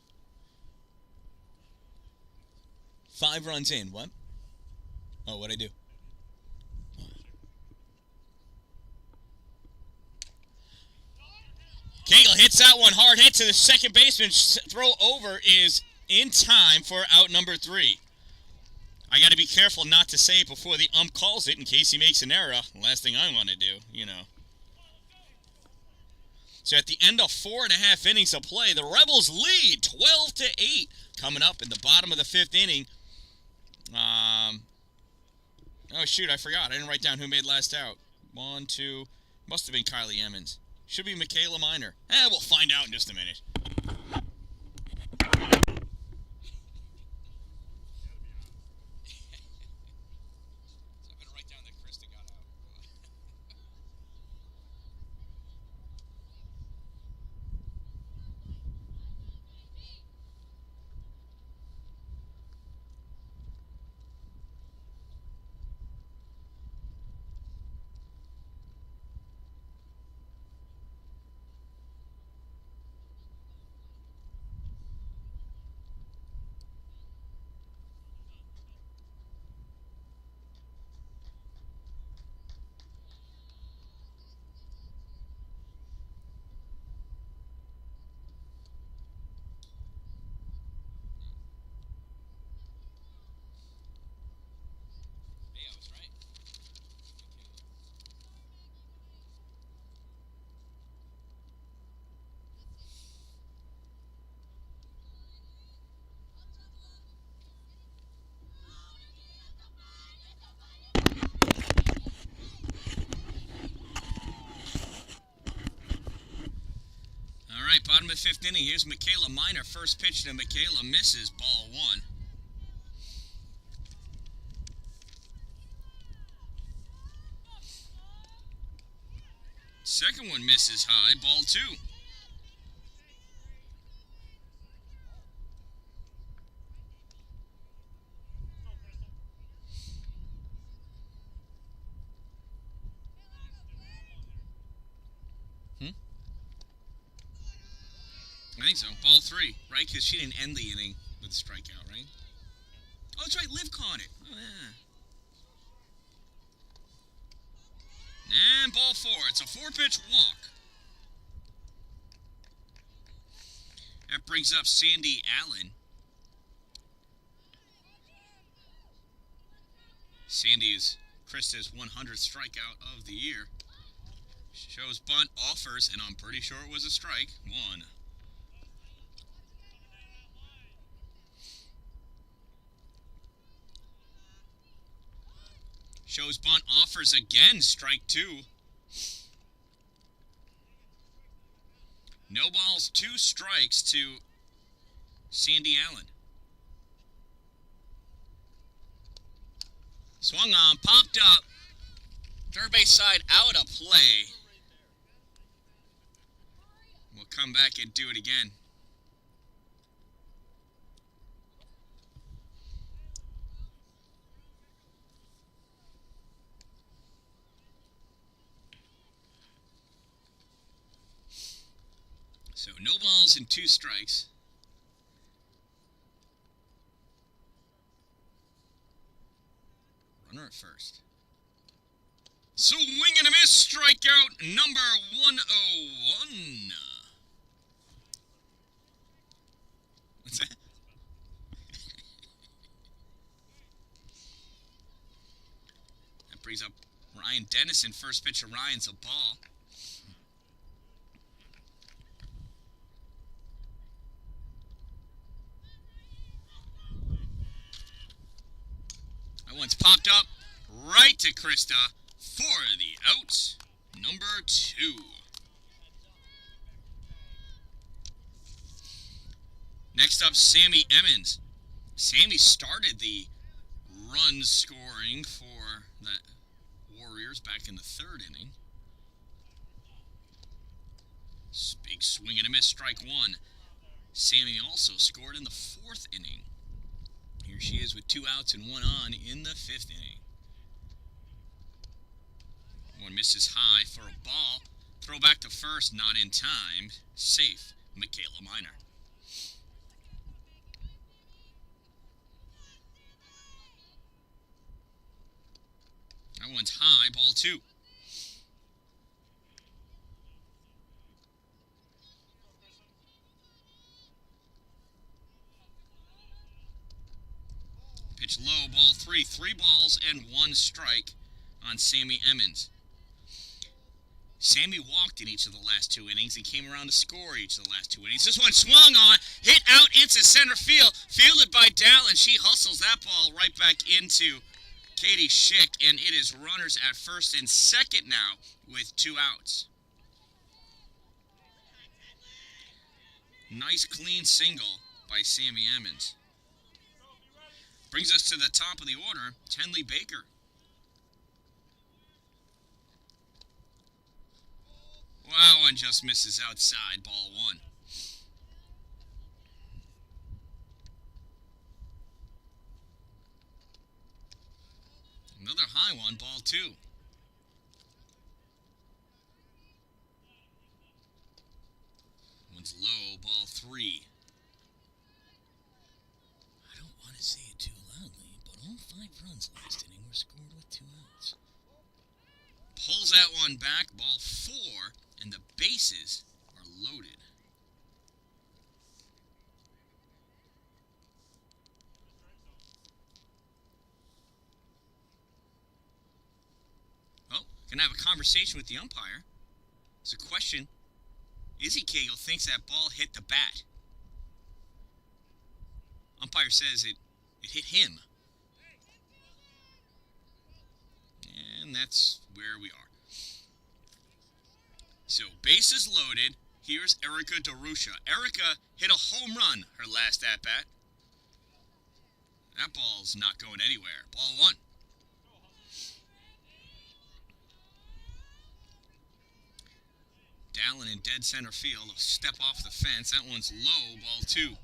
5 runs in. What? Oh, what'd I do? Cagle hits that one hard hit to the second baseman. Throw over is in time for out number 3. I got to be careful not to say it before the ump calls it in case he makes an error. Last thing I want to do, you know. So at the end of 4.5 innings of play, the Rebels lead 12-8. Coming up in the bottom of the 5th inning. Oh, shoot, I forgot. I didn't write down who made last out. 1, 2. Must have been Kylie Emmons. Should be Michaela Miner. We'll find out in just a minute. Bottom of the 5th inning. Here's Michaela Miner. First pitch to Michaela misses. Ball 1. Second one misses high. Ball 2. I think so. Ball 3, right? Because she didn't end the inning with a strikeout, right? Oh, that's right. Liv caught it. Oh, yeah. And ball 4. It's a 4-pitch walk. That brings up Sandy Allen. Sandy is Krista's 100th strikeout of the year. Shows bunt, offers, and I'm pretty sure it was a strike. 1. Shows bunt, offers again, strike 2. No balls, 2 strikes to Sandy Allen. Swung on, popped up. Third base side out of play. We'll come back and do it again. So no balls and 2 strikes. Runner at first. Swing and a miss. Strikeout number 101. What's that? That brings up Ryan Dennison. First pitch of Ryan's a ball. That one's popped up right to Krista for the out. Number 2. Next up, Sammy Emmons. Sammy started the run scoring for the Warriors back in the 3rd inning. Big swing and a miss, strike 1. Sammy also scored in the 4th inning. Here she is with 2 outs and 1 on in the 5th inning. One misses high for a ball. Throw back to first, not in time. Safe, Michaela Miner. That one's high, ball 2. Pitch low, ball 3. 3 balls and 1 strike on Sammy Emmons. Sammy walked in each of the last 2 innings and came around to score each of the last 2 innings. This one swung on, hit out into center field, fielded by Dalin. She hustles that ball right back into Katie Schick, and it is runners at first and second now with 2 outs. Nice clean single by Sammy Emmons. Brings us to the top of the order, Tenley Baker. Wow, one just misses outside, ball 1. Another high one, ball 2. One's low, ball 3. I don't want to say it too loudly, but all 5 runs last inning were scored with 2 outs. Pulls that one back, ball 4, and the bases are loaded. Oh, gonna have a conversation with the umpire. There's a question. Izzy Cagle thinks that ball hit the bat. Umpire says it hit him. And that's where we are. So, bases loaded. Here's Erica DeRusha. Erica hit a home run her last at-bat. That ball's not going anywhere. Ball 1. Dalin in dead center field. A step off the fence. That one's low. Ball 2.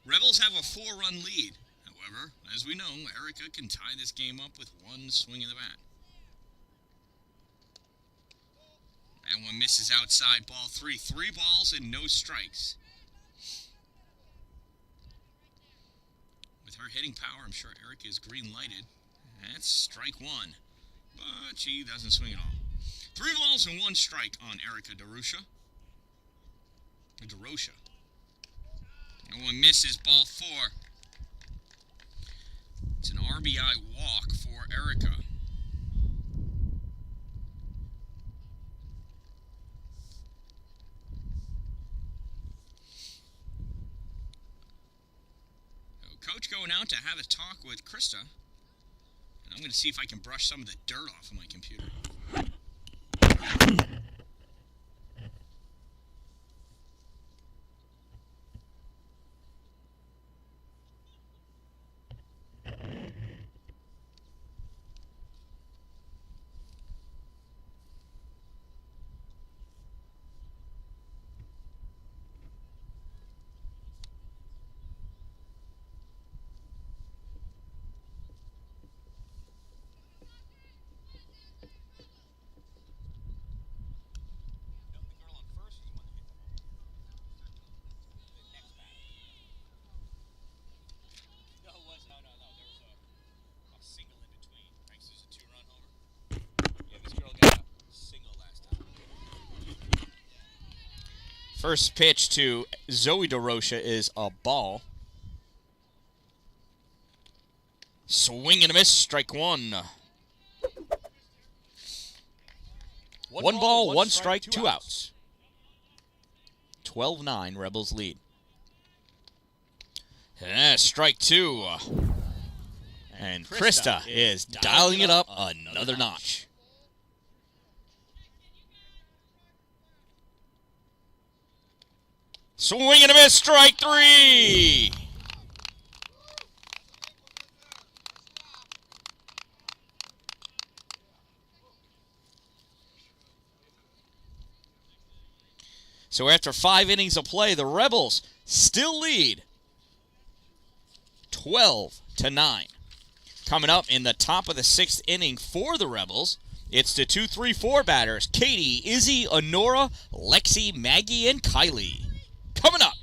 Rebels have a 4-run lead. However, as we know, Erica can tie this game up with 1 swing of the bat. That one misses outside, ball 3. 3 balls and no strikes. With her hitting power, I'm sure Erica is green-lighted. That's strike 1. But she doesn't swing at all. 3 balls and 1 strike on Erica DeRusha. That one misses, ball 4. It's an RBI walk for Erica. Coach going out to have a talk with Krista. And I'm going to see if I can brush some of the dirt off of my computer. First pitch to Zoe DeRocha is a ball. Swing and a miss, strike one. One ball, one strike, two outs. 12-9, Rebels lead. Strike two. And Krista is dialing it up another notch. Swing and a miss, strike three. So after 5 innings of play, the Rebels still lead 12-9. Coming up in the top of the 6th inning for the Rebels, it's the 2-3-4 batters, Katie, Izzy, Honora, Lexi, Maggie, and Kylie. Coming up.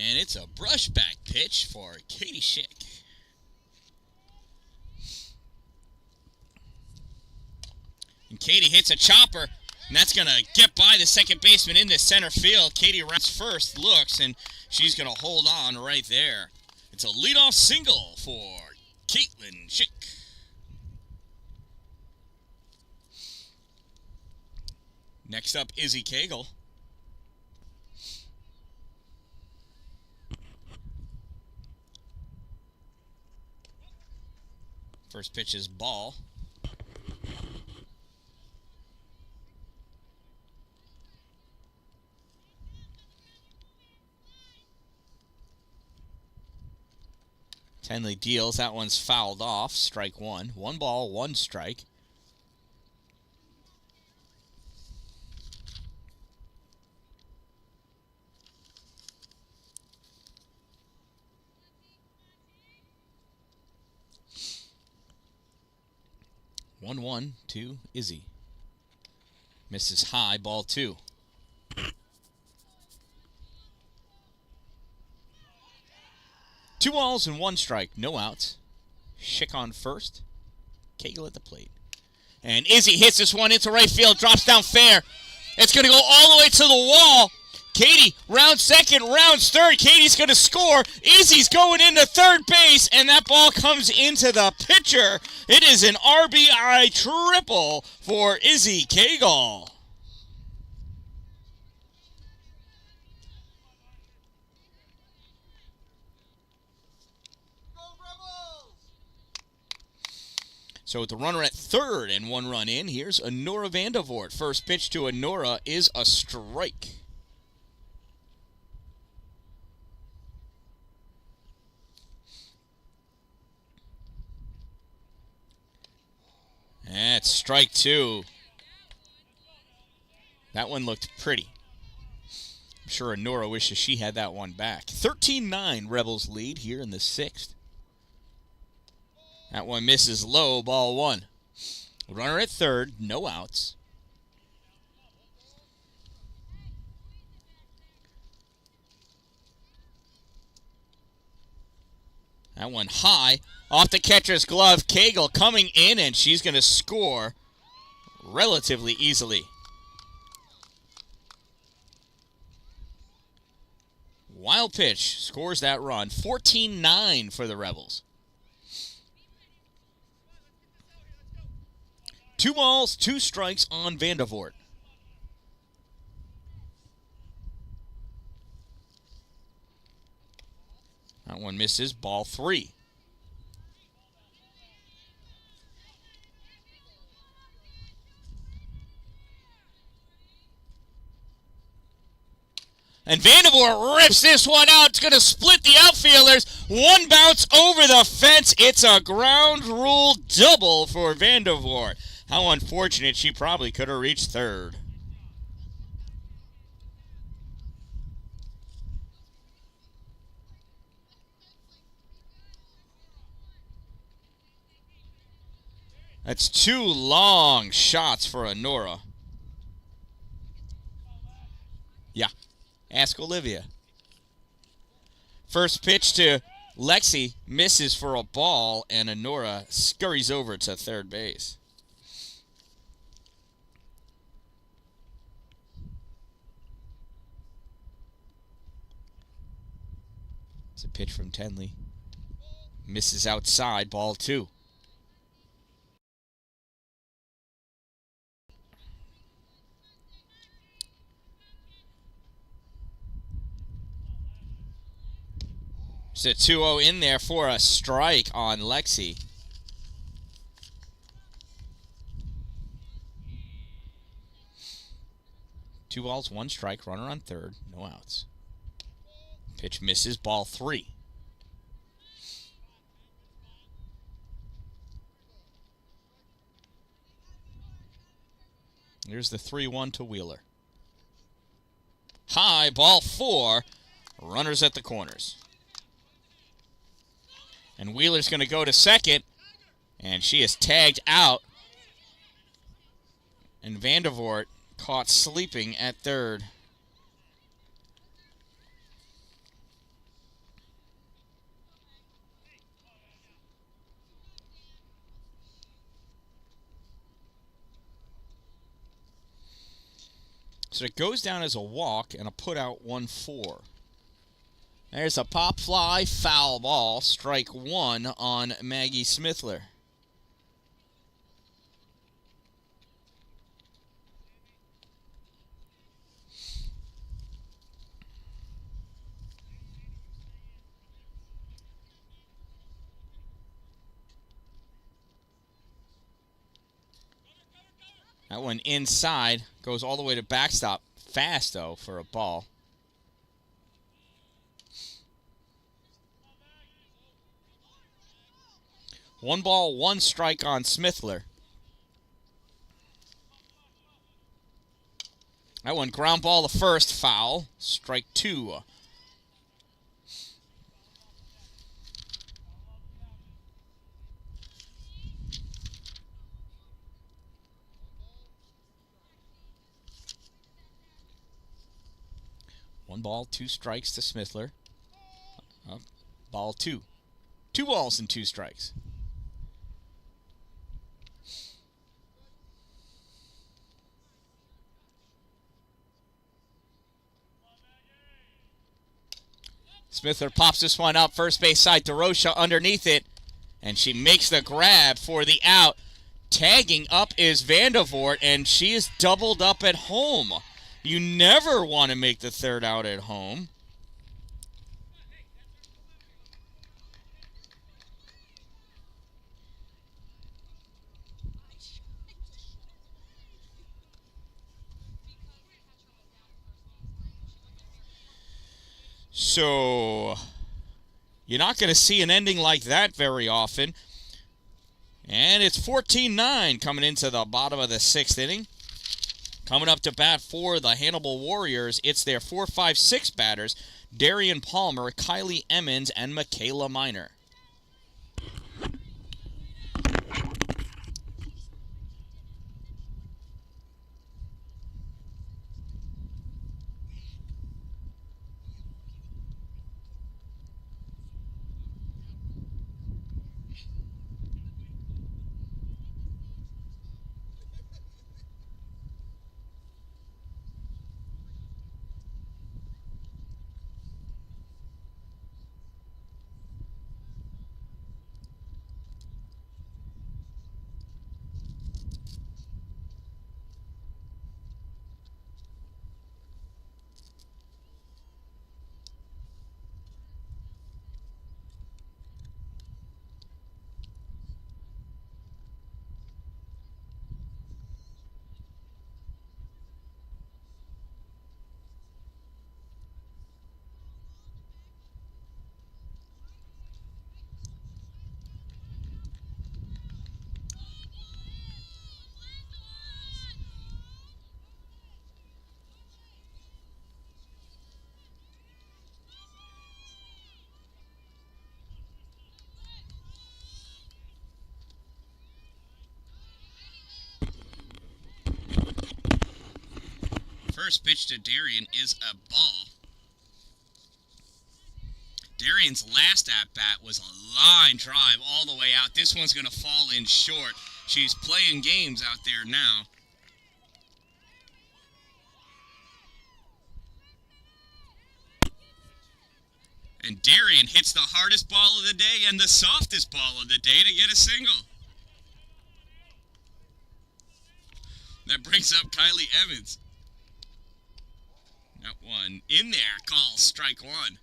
And it's a brushback pitch for Katie Schick. And Katie hits a chopper, and that's going to get by the second baseman into center field. Katie rounds first, looks, and she's going to hold on right there. It's a leadoff single for Caitlin Schick. Next up, Izzy Cagle. First pitch is ball. Tenley deals. That one's fouled off. Strike one. 1 ball, 1 strike. One to Izzy. Misses high, ball 2. Two balls and 1 strike, no outs. Schick on first. Cagle at the plate. And Izzy hits this one into right field, drops down fair. It's going to go all the way to the wall. Katie rounds second, rounds third. Katie's going to score. Izzy's going into third base, and that ball comes into the pitcher. It is an RBI triple for Izzy Cagle. So with the runner at third and 1 run in, here's Honora Vandervoort. First pitch to Honora is a strike. That's strike 2. That one looked pretty. I'm sure Honora wishes she had that one back. 13-9 Rebels lead here in the 6th. That one misses low, ball 1. Runner at third, no outs. That one high, off the catcher's glove. Cagle coming in, and she's going to score relatively easily. Wild pitch scores that run. 14-9 for the Rebels. 2 balls, 2 strikes on Vandervoort. That one misses. Ball 3. And Vandervoort rips this one out. It's going to split the outfielders. One bounce over the fence. It's a ground rule double for Vandervoort. How unfortunate. She probably could have reached third. That's 2 long shots for Honora. Yeah. Ask Olivia. First pitch to Lexi misses for a ball, and Honora scurries over to third base. It's a pitch from Tenley. Misses outside, ball 2. There's a 2-0 in there for a strike on Lexi. Two balls, 1 strike, runner on third, no outs. Pitch misses, ball 3. Here's the 3-1 to Wheeler. High, ball 4. Runners at the corners. And Wheeler's going to go to second, and she is tagged out. And Vandervoort caught sleeping at third. So it goes down as a walk and a put out 1-4. There's a pop fly, foul ball, strike 1 on Maggie Smithler. That one inside, goes all the way to backstop. Fast, though, for a ball. One ball, 1 strike on Smithler. That one ground ball the first, foul. Strike 2. One ball, 2 strikes to Smithler. Ball 2. 2 balls and 2 strikes. Smithler pops this one up, first base side, DeRocha underneath it, and she makes the grab for the out. Tagging up is Vandervoort, and she is doubled up at home. You never want to make the third out at home. So, you're not going to see an ending like that very often. And it's 14-9 coming into the bottom of the 6th inning. Coming up to bat for the Hannibal Warriors, it's their 4-5-6 batters, Darian Palmer, Kylie Emmons, and Michaela Miner. First pitch to Darian is a ball. Darian's last at-bat was a line drive all the way out. This one's going to fall in short. She's playing games out there now. And Darian hits the hardest ball of the day and the softest ball of the day to get a single. That brings up Kylie Evans. That one in there, calls strike one.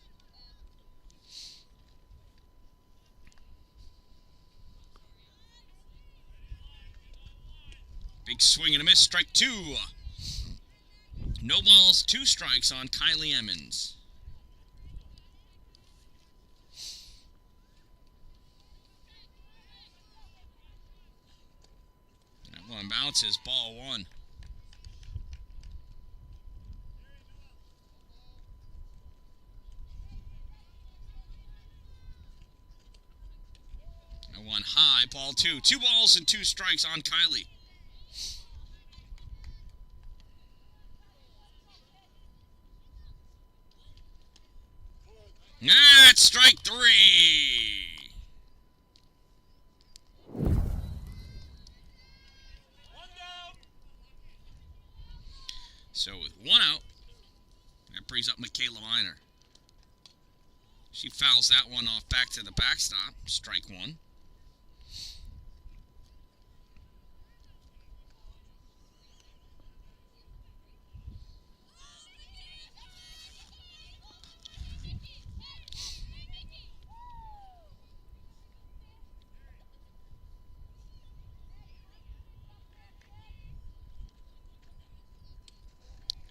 Big swing and a miss, strike two. No balls, 2 strikes on Kylie Evans. That one bounces, ball 1. That one high, ball 2. 2 balls and 2 strikes on Kylie. That's strike 3. So with 1 out, that brings up Michaela Miner. She fouls that one off back to the backstop. Strike 1.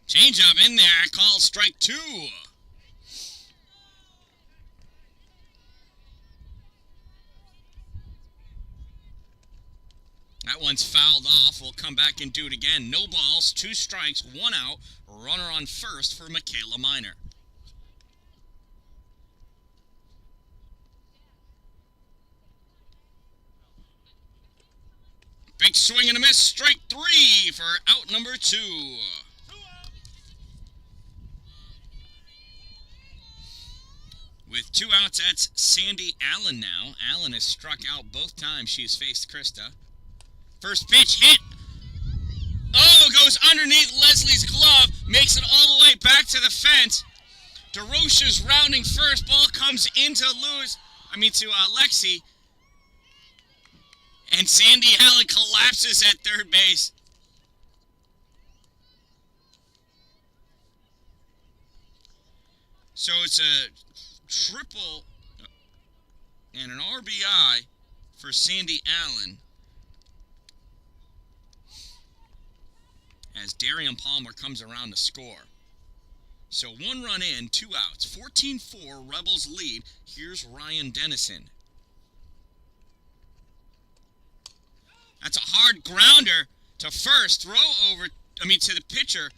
Change up in there, call strike 2. That one's fouled off. We'll come back and do it again. No balls, 2 strikes, 1 out. Runner on first for Michaela Miner. Big swing and a miss, strike 3 for out number 2. With 2 outs, that's Sandy Allen now. Allen has struck out both times she's faced Krista. First pitch hit. Oh, goes underneath Leslie's glove. Makes it all the way back to the fence. DeRocha's rounding first. Ball comes into Lexi. And Sandy Allen collapses at third base. So it's a triple and an RBI for Sandy Allen as Darian Palmer comes around to score. So 1 run in, 2 outs, 14-4, Rebels lead. Here's Ryan Dennison. That's a hard grounder to first, to the pitcher.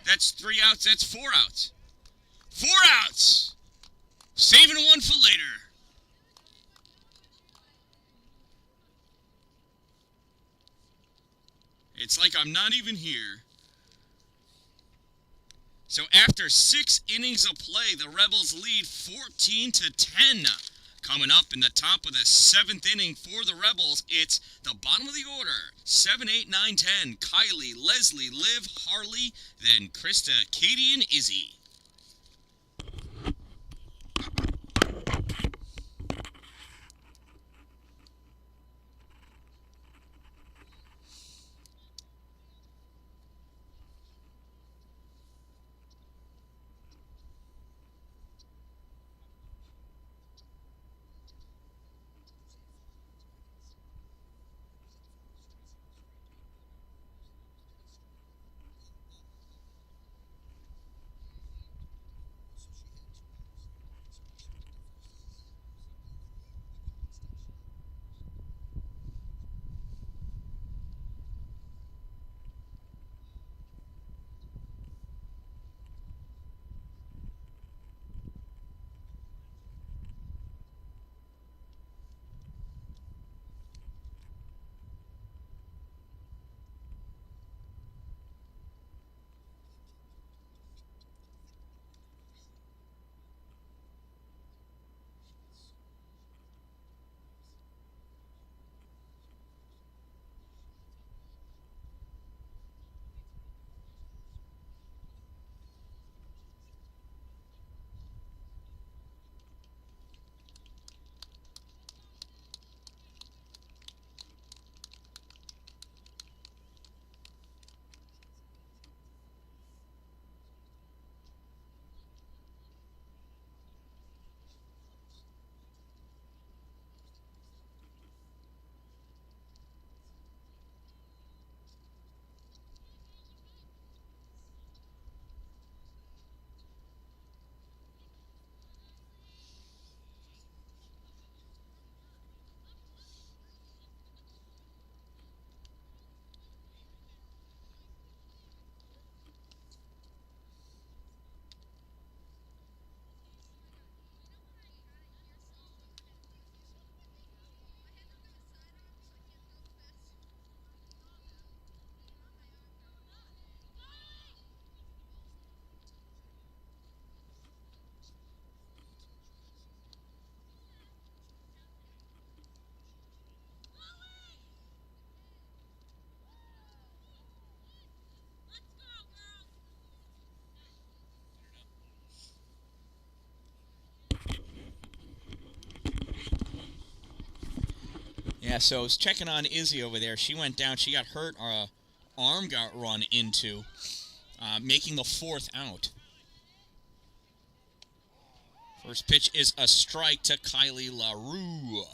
That's 3 outs, that's 4 outs. 4 outs! Saving 1 for later. It's like I'm not even here. So after 6 innings of play, the Rebels lead 14-10. Coming up in the top of the 7th inning for the Rebels, it's the bottom of the order. 7, 8, 9, 10. Kylie, Leslie, Liv, Harley, then Krista, Katie, and Izzy. Yeah, so I was checking on Izzy over there. She went down. She got hurt. Arm got run into, making the 4th out. First pitch is a strike to Kylie LaRue.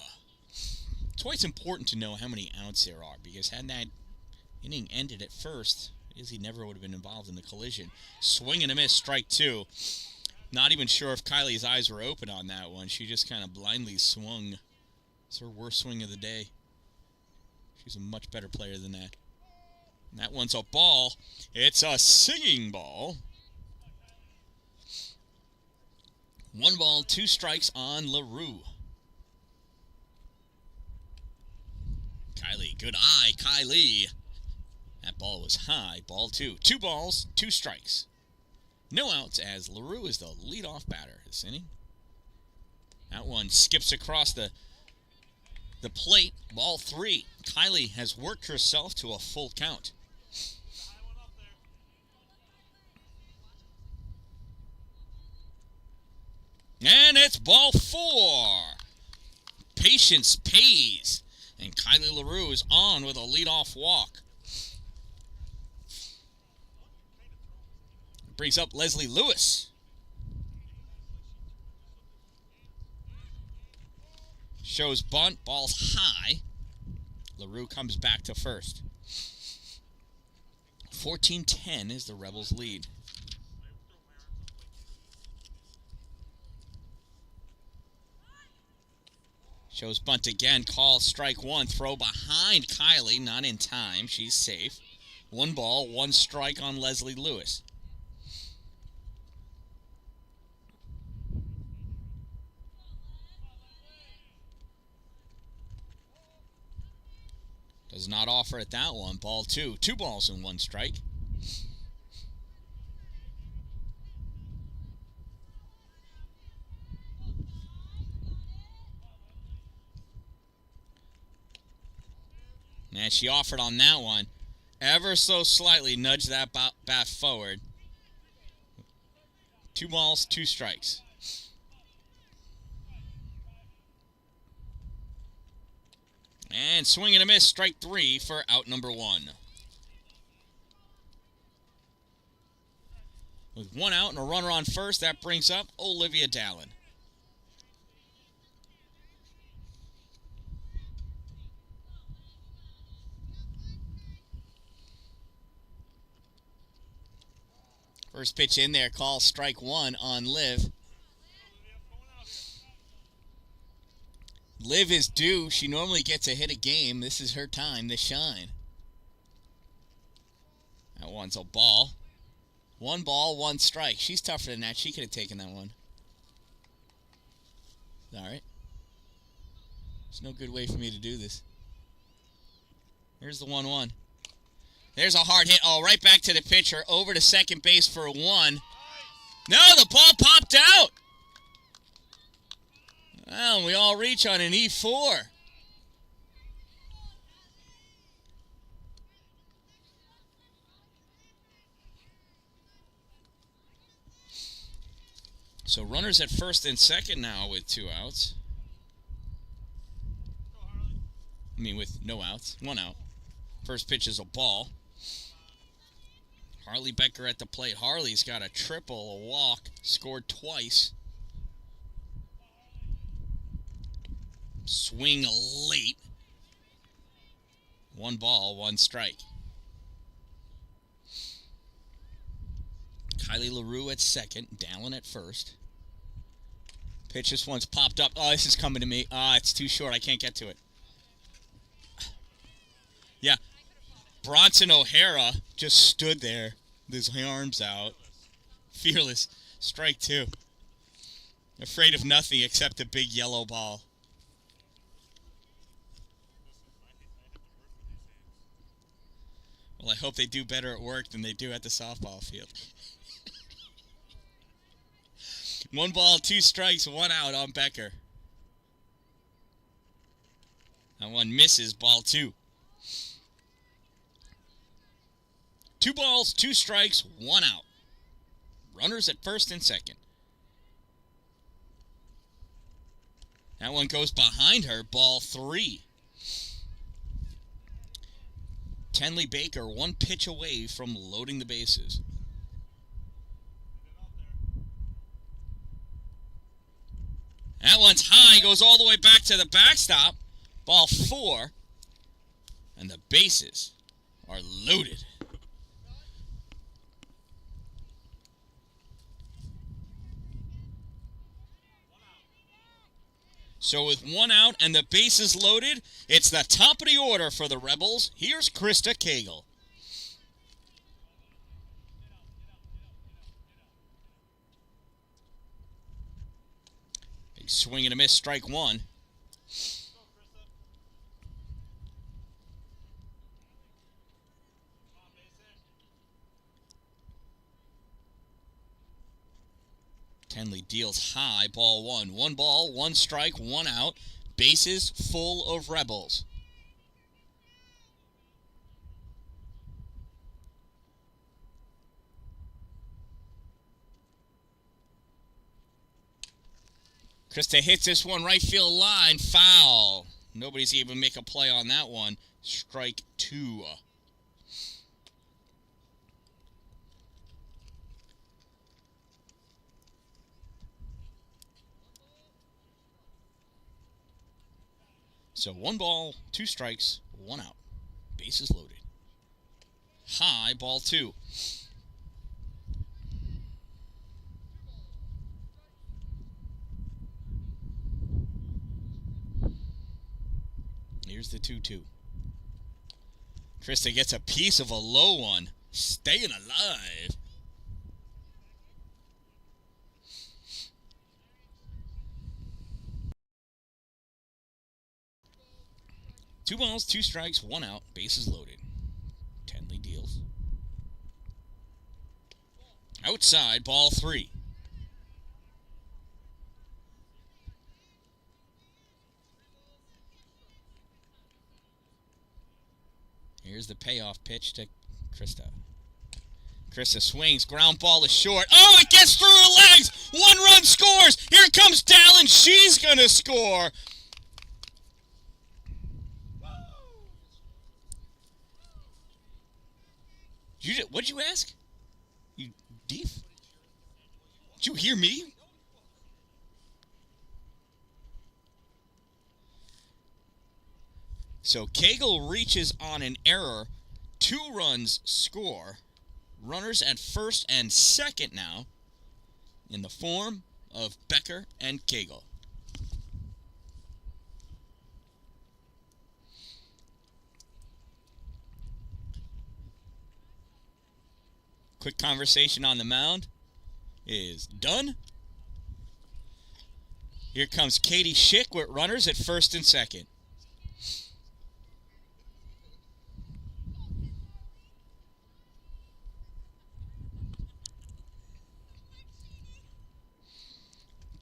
It's always important to know how many outs there are, because had that inning ended at first, Izzy never would have been involved in the collision. Swing and a miss, strike 2. Not even sure if Kylie's eyes were open on that one. She just kind of blindly swung. It's her worst swing of the day. She's a much better player than that. And that one's a ball. It's a singing ball. 1 ball, 2 strikes on LaRue. Kylie, good eye, Kylie. That ball was high, ball 2. 2 balls, 2 strikes. No outs as LaRue is the leadoff batter this inning. That one skips across the plate, ball 3. Kylie has worked herself to a full count. And it's ball 4. Patience pays. And Kylie LaRue is on with a leadoff walk. Brings up Leslie Lewis. Shows bunt, ball's high. LaRue comes back to first. 14-10 is the Rebels' lead. Shows bunt again, calls strike 1, throw behind Kylie, not in time, she's safe. 1 ball, 1 strike on Leslie Lewis. Does not offer at that one, ball 2. 2 balls and 1 strike. And she offered on that one. Ever so slightly nudged that bat forward. 2 balls, 2 strikes. And swing and a miss, strike 3 for out number 1. With 1 out and a runner on first, that brings up Olivia Dallin. First pitch in there, call strike 1 on Liv. Liv is due. She normally gets a hit a game. This is her time to shine. That one's a ball. 1 ball, 1 strike. She's tougher than that. She could have taken that one. All right. There's no good way for me to do this. Here's the 1-1. There's a hard hit. Oh, right back to the pitcher. Over to second base for 1. No, the ball popped out. Well, we all reach on an E4. So runners at first and second now with 2 outs. I mean, with no outs. 1 out. First pitch is a ball. Harley Becker at the plate. Harley's got a triple, a walk, scored twice. Swing late. 1 ball, 1 strike. Kylie LaRue at second. Dallin at first. Pitch, this one's popped up. Oh, this is coming to me. It's too short. I can't get to it. Yeah. Bronson O'Hara just stood there with his arms out. Fearless. Strike 2. Afraid of nothing except a big yellow ball. Well, I hope they do better at work than they do at the softball field. 1 ball, 2 strikes, 1 out on Becker. That one misses, ball 2. 2 balls, 2 strikes, 1 out. Runners at first and second. That one goes behind her, ball 3. Tenley Baker 1 pitch away from loading the bases. That one's high, goes all the way back to the backstop. Ball 4. And the bases are loaded. So with 1 out and the bases loaded, it's the top of the order for the Rebels. Here's Krista Cagle. Big swing and a miss, strike 1. Tenley deals high, ball 1. 1 ball, 1 strike, 1 out. Bases full of Rebels. Krista hits this one right field line, foul. Nobody's even make a play on that one. Strike 2. So 1 ball, 2 strikes, 1 out. Bases loaded. High, ball 2. Here's the 2-2. Krista gets a piece of a low one. Staying alive. Two balls, 2 strikes, 1 out. Bases loaded. Tenley deals. Outside, ball 3. Here's the payoff pitch to Krista. Krista swings, ground ball is short. Oh, it gets through her legs! 1 run scores! Here comes Dan-Dalin, she's gonna score! What'd you ask? You deef? Did you hear me? So Cagle reaches on an error. 2 runs score. Runners at first and second now in the form of Becker and Cagle. Quick conversation on the mound is done. Here comes Katie Schick with runners at first and second.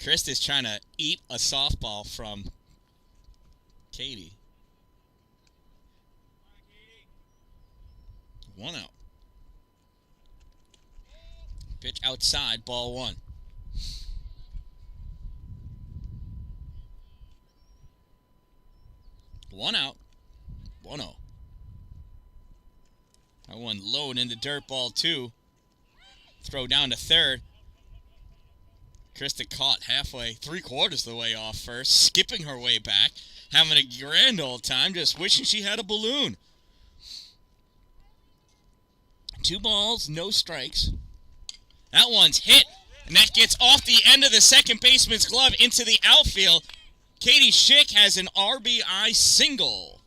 Chris is trying to eat a softball from Katie. 1 out. Pitch outside, ball 1. One out, 1-0. That one low and into dirt, ball 2. Throw down to third. Krista caught halfway, 3/4 of the way off first, skipping her way back, having a grand old time, just wishing she had a balloon. 2 balls, no strikes. That one's hit, and that gets off the end of the second baseman's glove into the outfield. Katie Schick has an RBI single.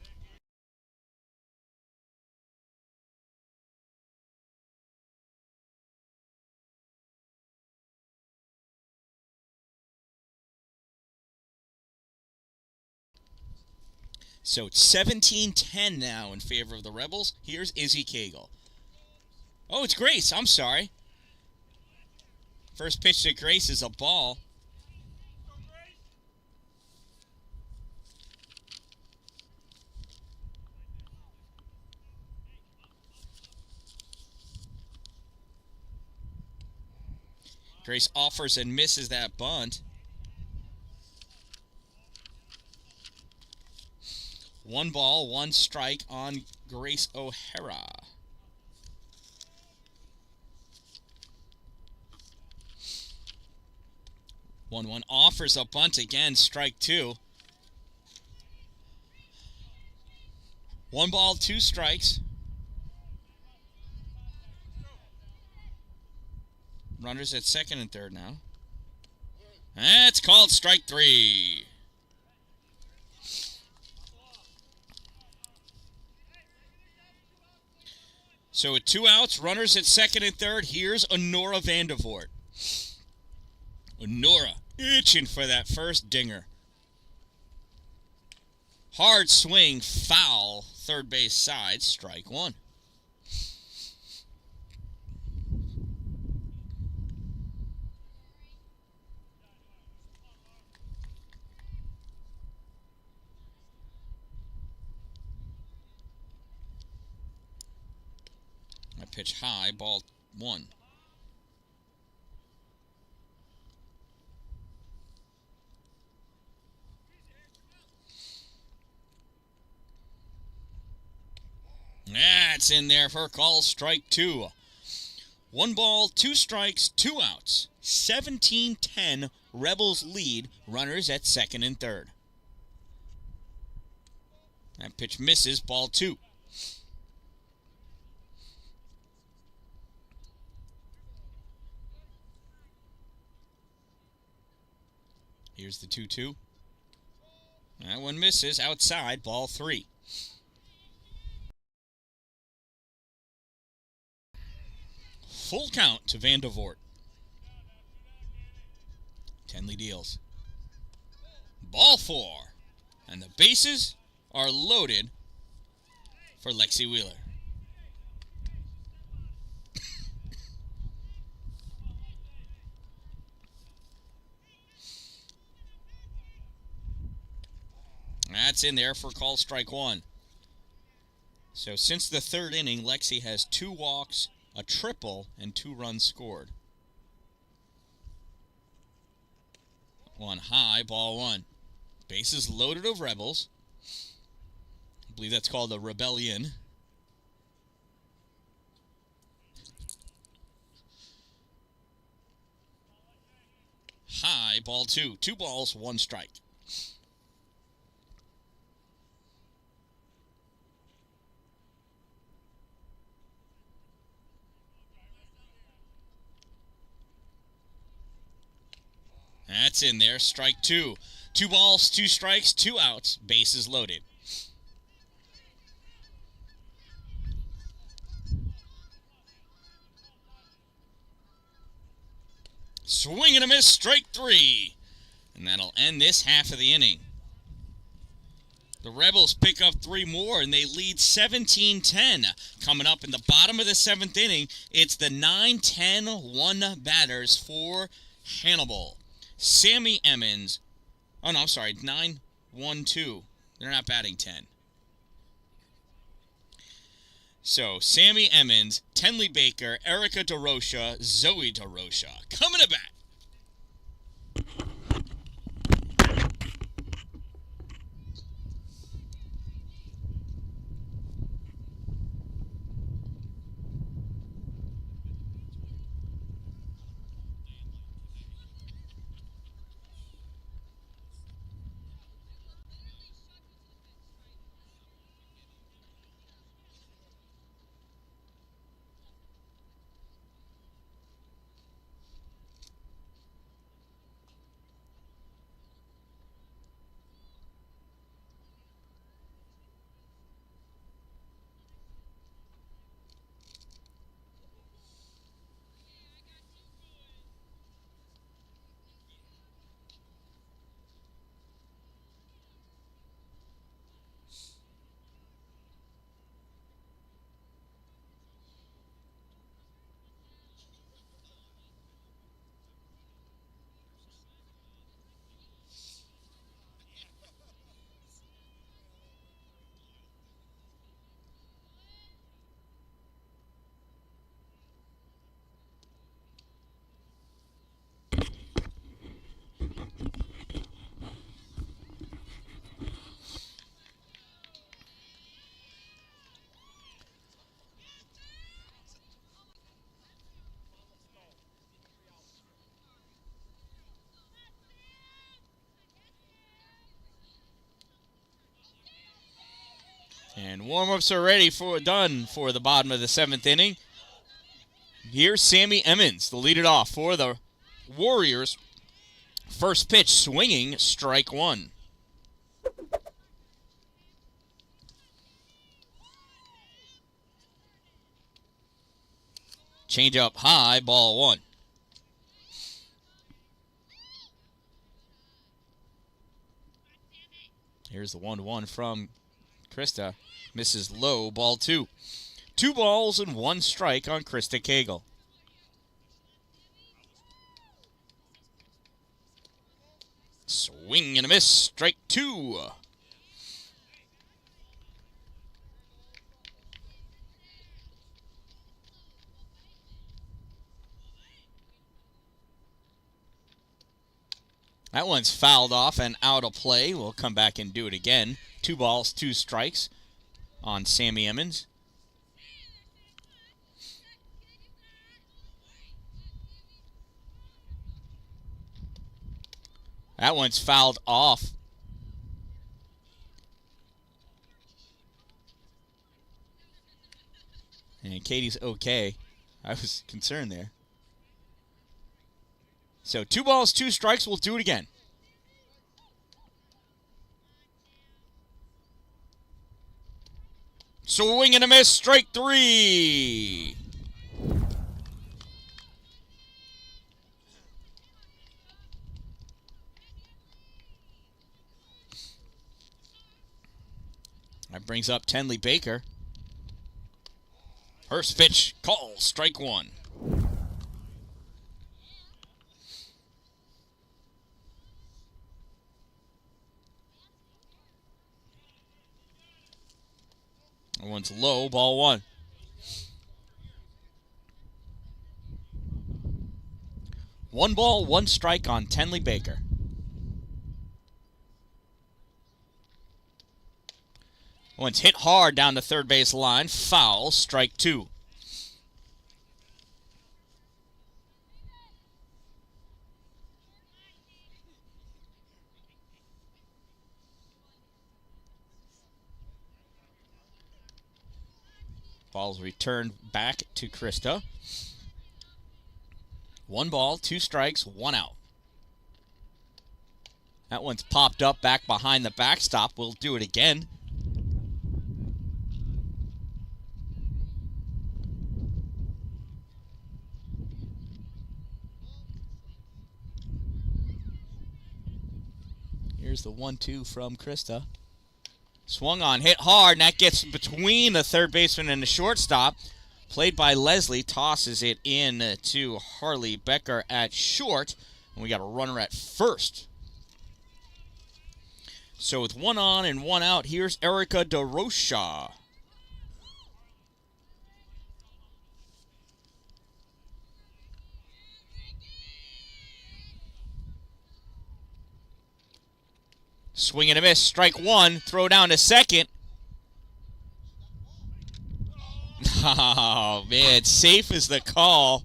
So it's 17-10 now in favor of the Rebels. Here's Izzy Cagle. Oh, it's Grace. I'm sorry. First pitch to Grace is a ball. Grace offers and misses that bunt. 1 ball, 1 strike on Grace O'Hara. 1-1 offers a bunt again, strike 2. 1 ball, 2 strikes. Runners at second and third now. That's called strike 3. So with 2 outs, runners at second and third, here's Honora Vandervoort. Honora itching for that first dinger. Hard swing, foul, third base side, strike 1. I pitch high, ball 1. That's in there for call strike 2. 1 ball, 2 strikes, 2 outs. 17-10, Rebels lead, runners at second and third. That pitch misses, ball 2. Here's the 2-2. That one misses, outside, ball 3. Full count to Vandervoort. Tenley deals. Ball 4. And the bases are loaded for Lexi Wheeler. That's in there for call strike 1. So since the third inning, Lexi has 2 walks, a triple, and 2 runs scored. 1 high, ball 1. Bases loaded of Rebels. I believe that's called a rebellion. High, ball 2. 2 balls, 1 strike. That's in there, strike 2. 2 balls, 2 strikes, 2 outs, bases loaded. Swing and a miss, strike 3. And that'll end this half of the inning. The Rebels pick up 3 more, and they lead 17-10. Coming up in the bottom of the 7th inning, it's the 9-10-1 batters for Hannibal. Sammy Emmons. Oh, no, I'm sorry. 9-1-2. They're not batting 10. So, Sammy Emmons, Tenley Baker, Erica DeRocha, Zoe DeRocha. Coming to bat. And warm-ups are ready done for the bottom of the 7th inning. Here's Sammy Emmons to lead it off for the Warriors. First pitch swinging, strike one. Change up high, ball one. Here's the 1-1 from Krista. Misses low, ball two. 2 balls and 1 strike on Krista Cagle. Swing and a miss, strike 2. That one's fouled off and out of play. We'll come back and do it again. 2 balls, 2 strikes on Sammy Emmons. That one's fouled off. And Katie's okay. I was concerned there. So 2 balls, 2 strikes. We'll do it again. Swing and a miss, strike 3. That brings up Tenley Baker. First pitch, call, strike 1. That one's low, ball 1. One ball, 1 strike on Tenley Baker. One's hit hard down the third base line. Foul, strike 2. Ball's returned back to Krista. 1 ball, 2 strikes, 1 out. That one's popped up back behind the backstop. We'll do it again. Here's the 1-2 from Krista. Swung on, hit hard, and that gets between the third baseman and the shortstop. Played by Leslie, tosses it in to Harley Becker at short. And we got a runner at first. So with 1 on and 1 out, here's Erica DeRocha. Swing and a miss, strike 1, throw down to second. Oh, man, safe is the call.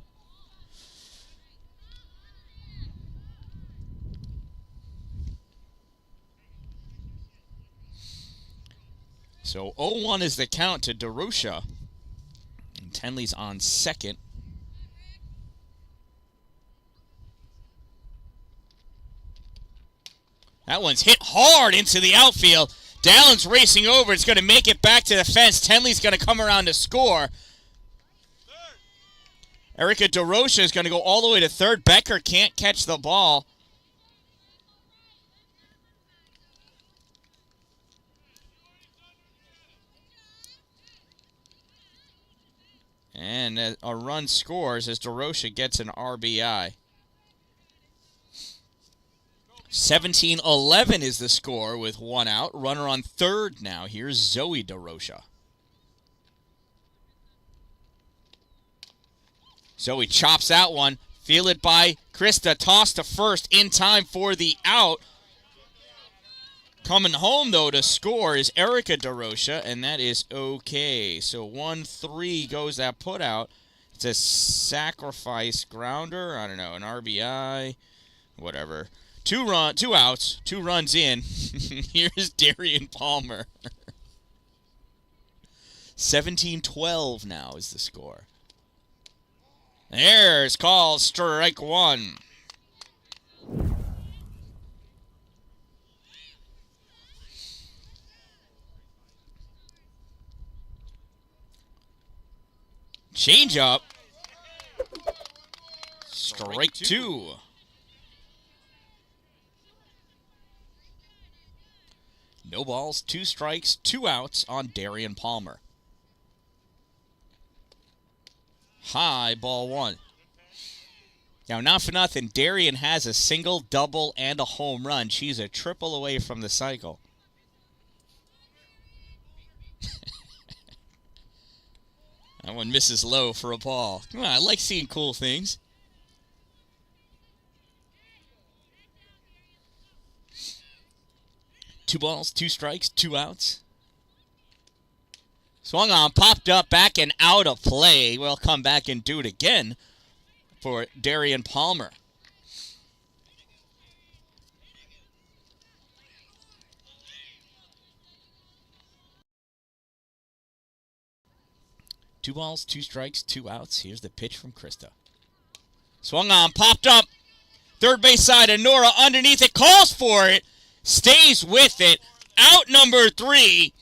So 0-1 is the count to DeRocha. And Tenley's on second. That one's hit hard into the outfield. Dallin's racing over. It's going to make it back to the fence. Tenley's going to come around to score. Erica DeRocha is going to go all the way to third. Becker can't catch the ball. And a run scores as DeRocha gets an RBI. 17-11 is the score with 1 out. Runner on third now. Here's Zoe DeRocha. Zoe chops out one. Fielded by Krista. Toss to first in time for the out. Coming home, though, to score is Erica DeRocha, and that is okay. So 1-3 goes that put out. It's a sacrifice grounder. I don't know, an RBI, whatever. 2 outs, 2 runs in. Here's Darian Palmer. 17-12 now is the score. There's called strike one. Change up. Strike two. No balls, 2 strikes, 2 outs on Darian Palmer. High, ball 1. Now, not for nothing, Darian has a single, double, and a home run. She's a triple away from the cycle. That one misses low for a ball. Come on, I like seeing cool things. Two balls, 2 strikes, 2 outs. Swung on, popped up, back and out of play. We'll come back and do it again for Darian Palmer. Two balls, 2 strikes, 2 outs. Here's the pitch from Krista. Swung on, popped up. Third base side of Nora underneath it, calls for it. Stays with it. Out number 3.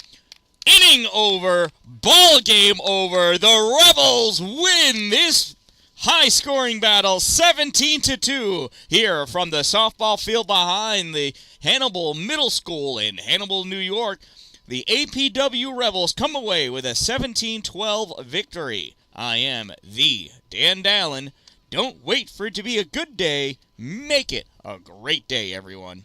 Inning over. Ball game over. The Rebels win this high-scoring battle 17-2 here from the softball field behind the Hannibal Middle School in Hannibal, New York. The APW Rebels come away with a 17-12 victory. I am the Dan-Dalin. Don't wait for it to be a good day. Make it a great day, everyone.